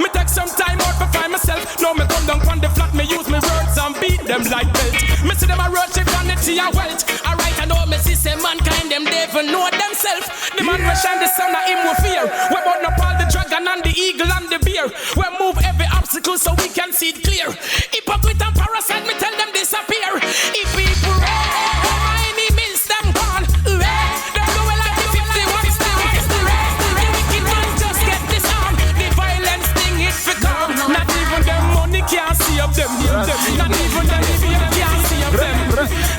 Me take some time out to find myself. Now me come down on the flat, me use my words and beat them like belt. Me see them a roach in vanity and wealth. Alright, I know me see say mankind them they even know themselves. The man we shine the sun at him with fear. We burn up all the dragon and the eagle and the bear. We move every obstacle so we can see it clear. Hypocrite and parasite, me tell them disappear. If people ray, my name is them gone. Ray, they do it like the 51 storm. Ray, the wicked man just get this arm. The violence thing it fi come. Not even them money can't see up them. Not even them fame can't see up them.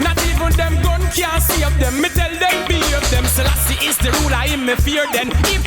Not even them gun can't see up them. Me tell them be of them. Selassie is the ruler in me fear then. If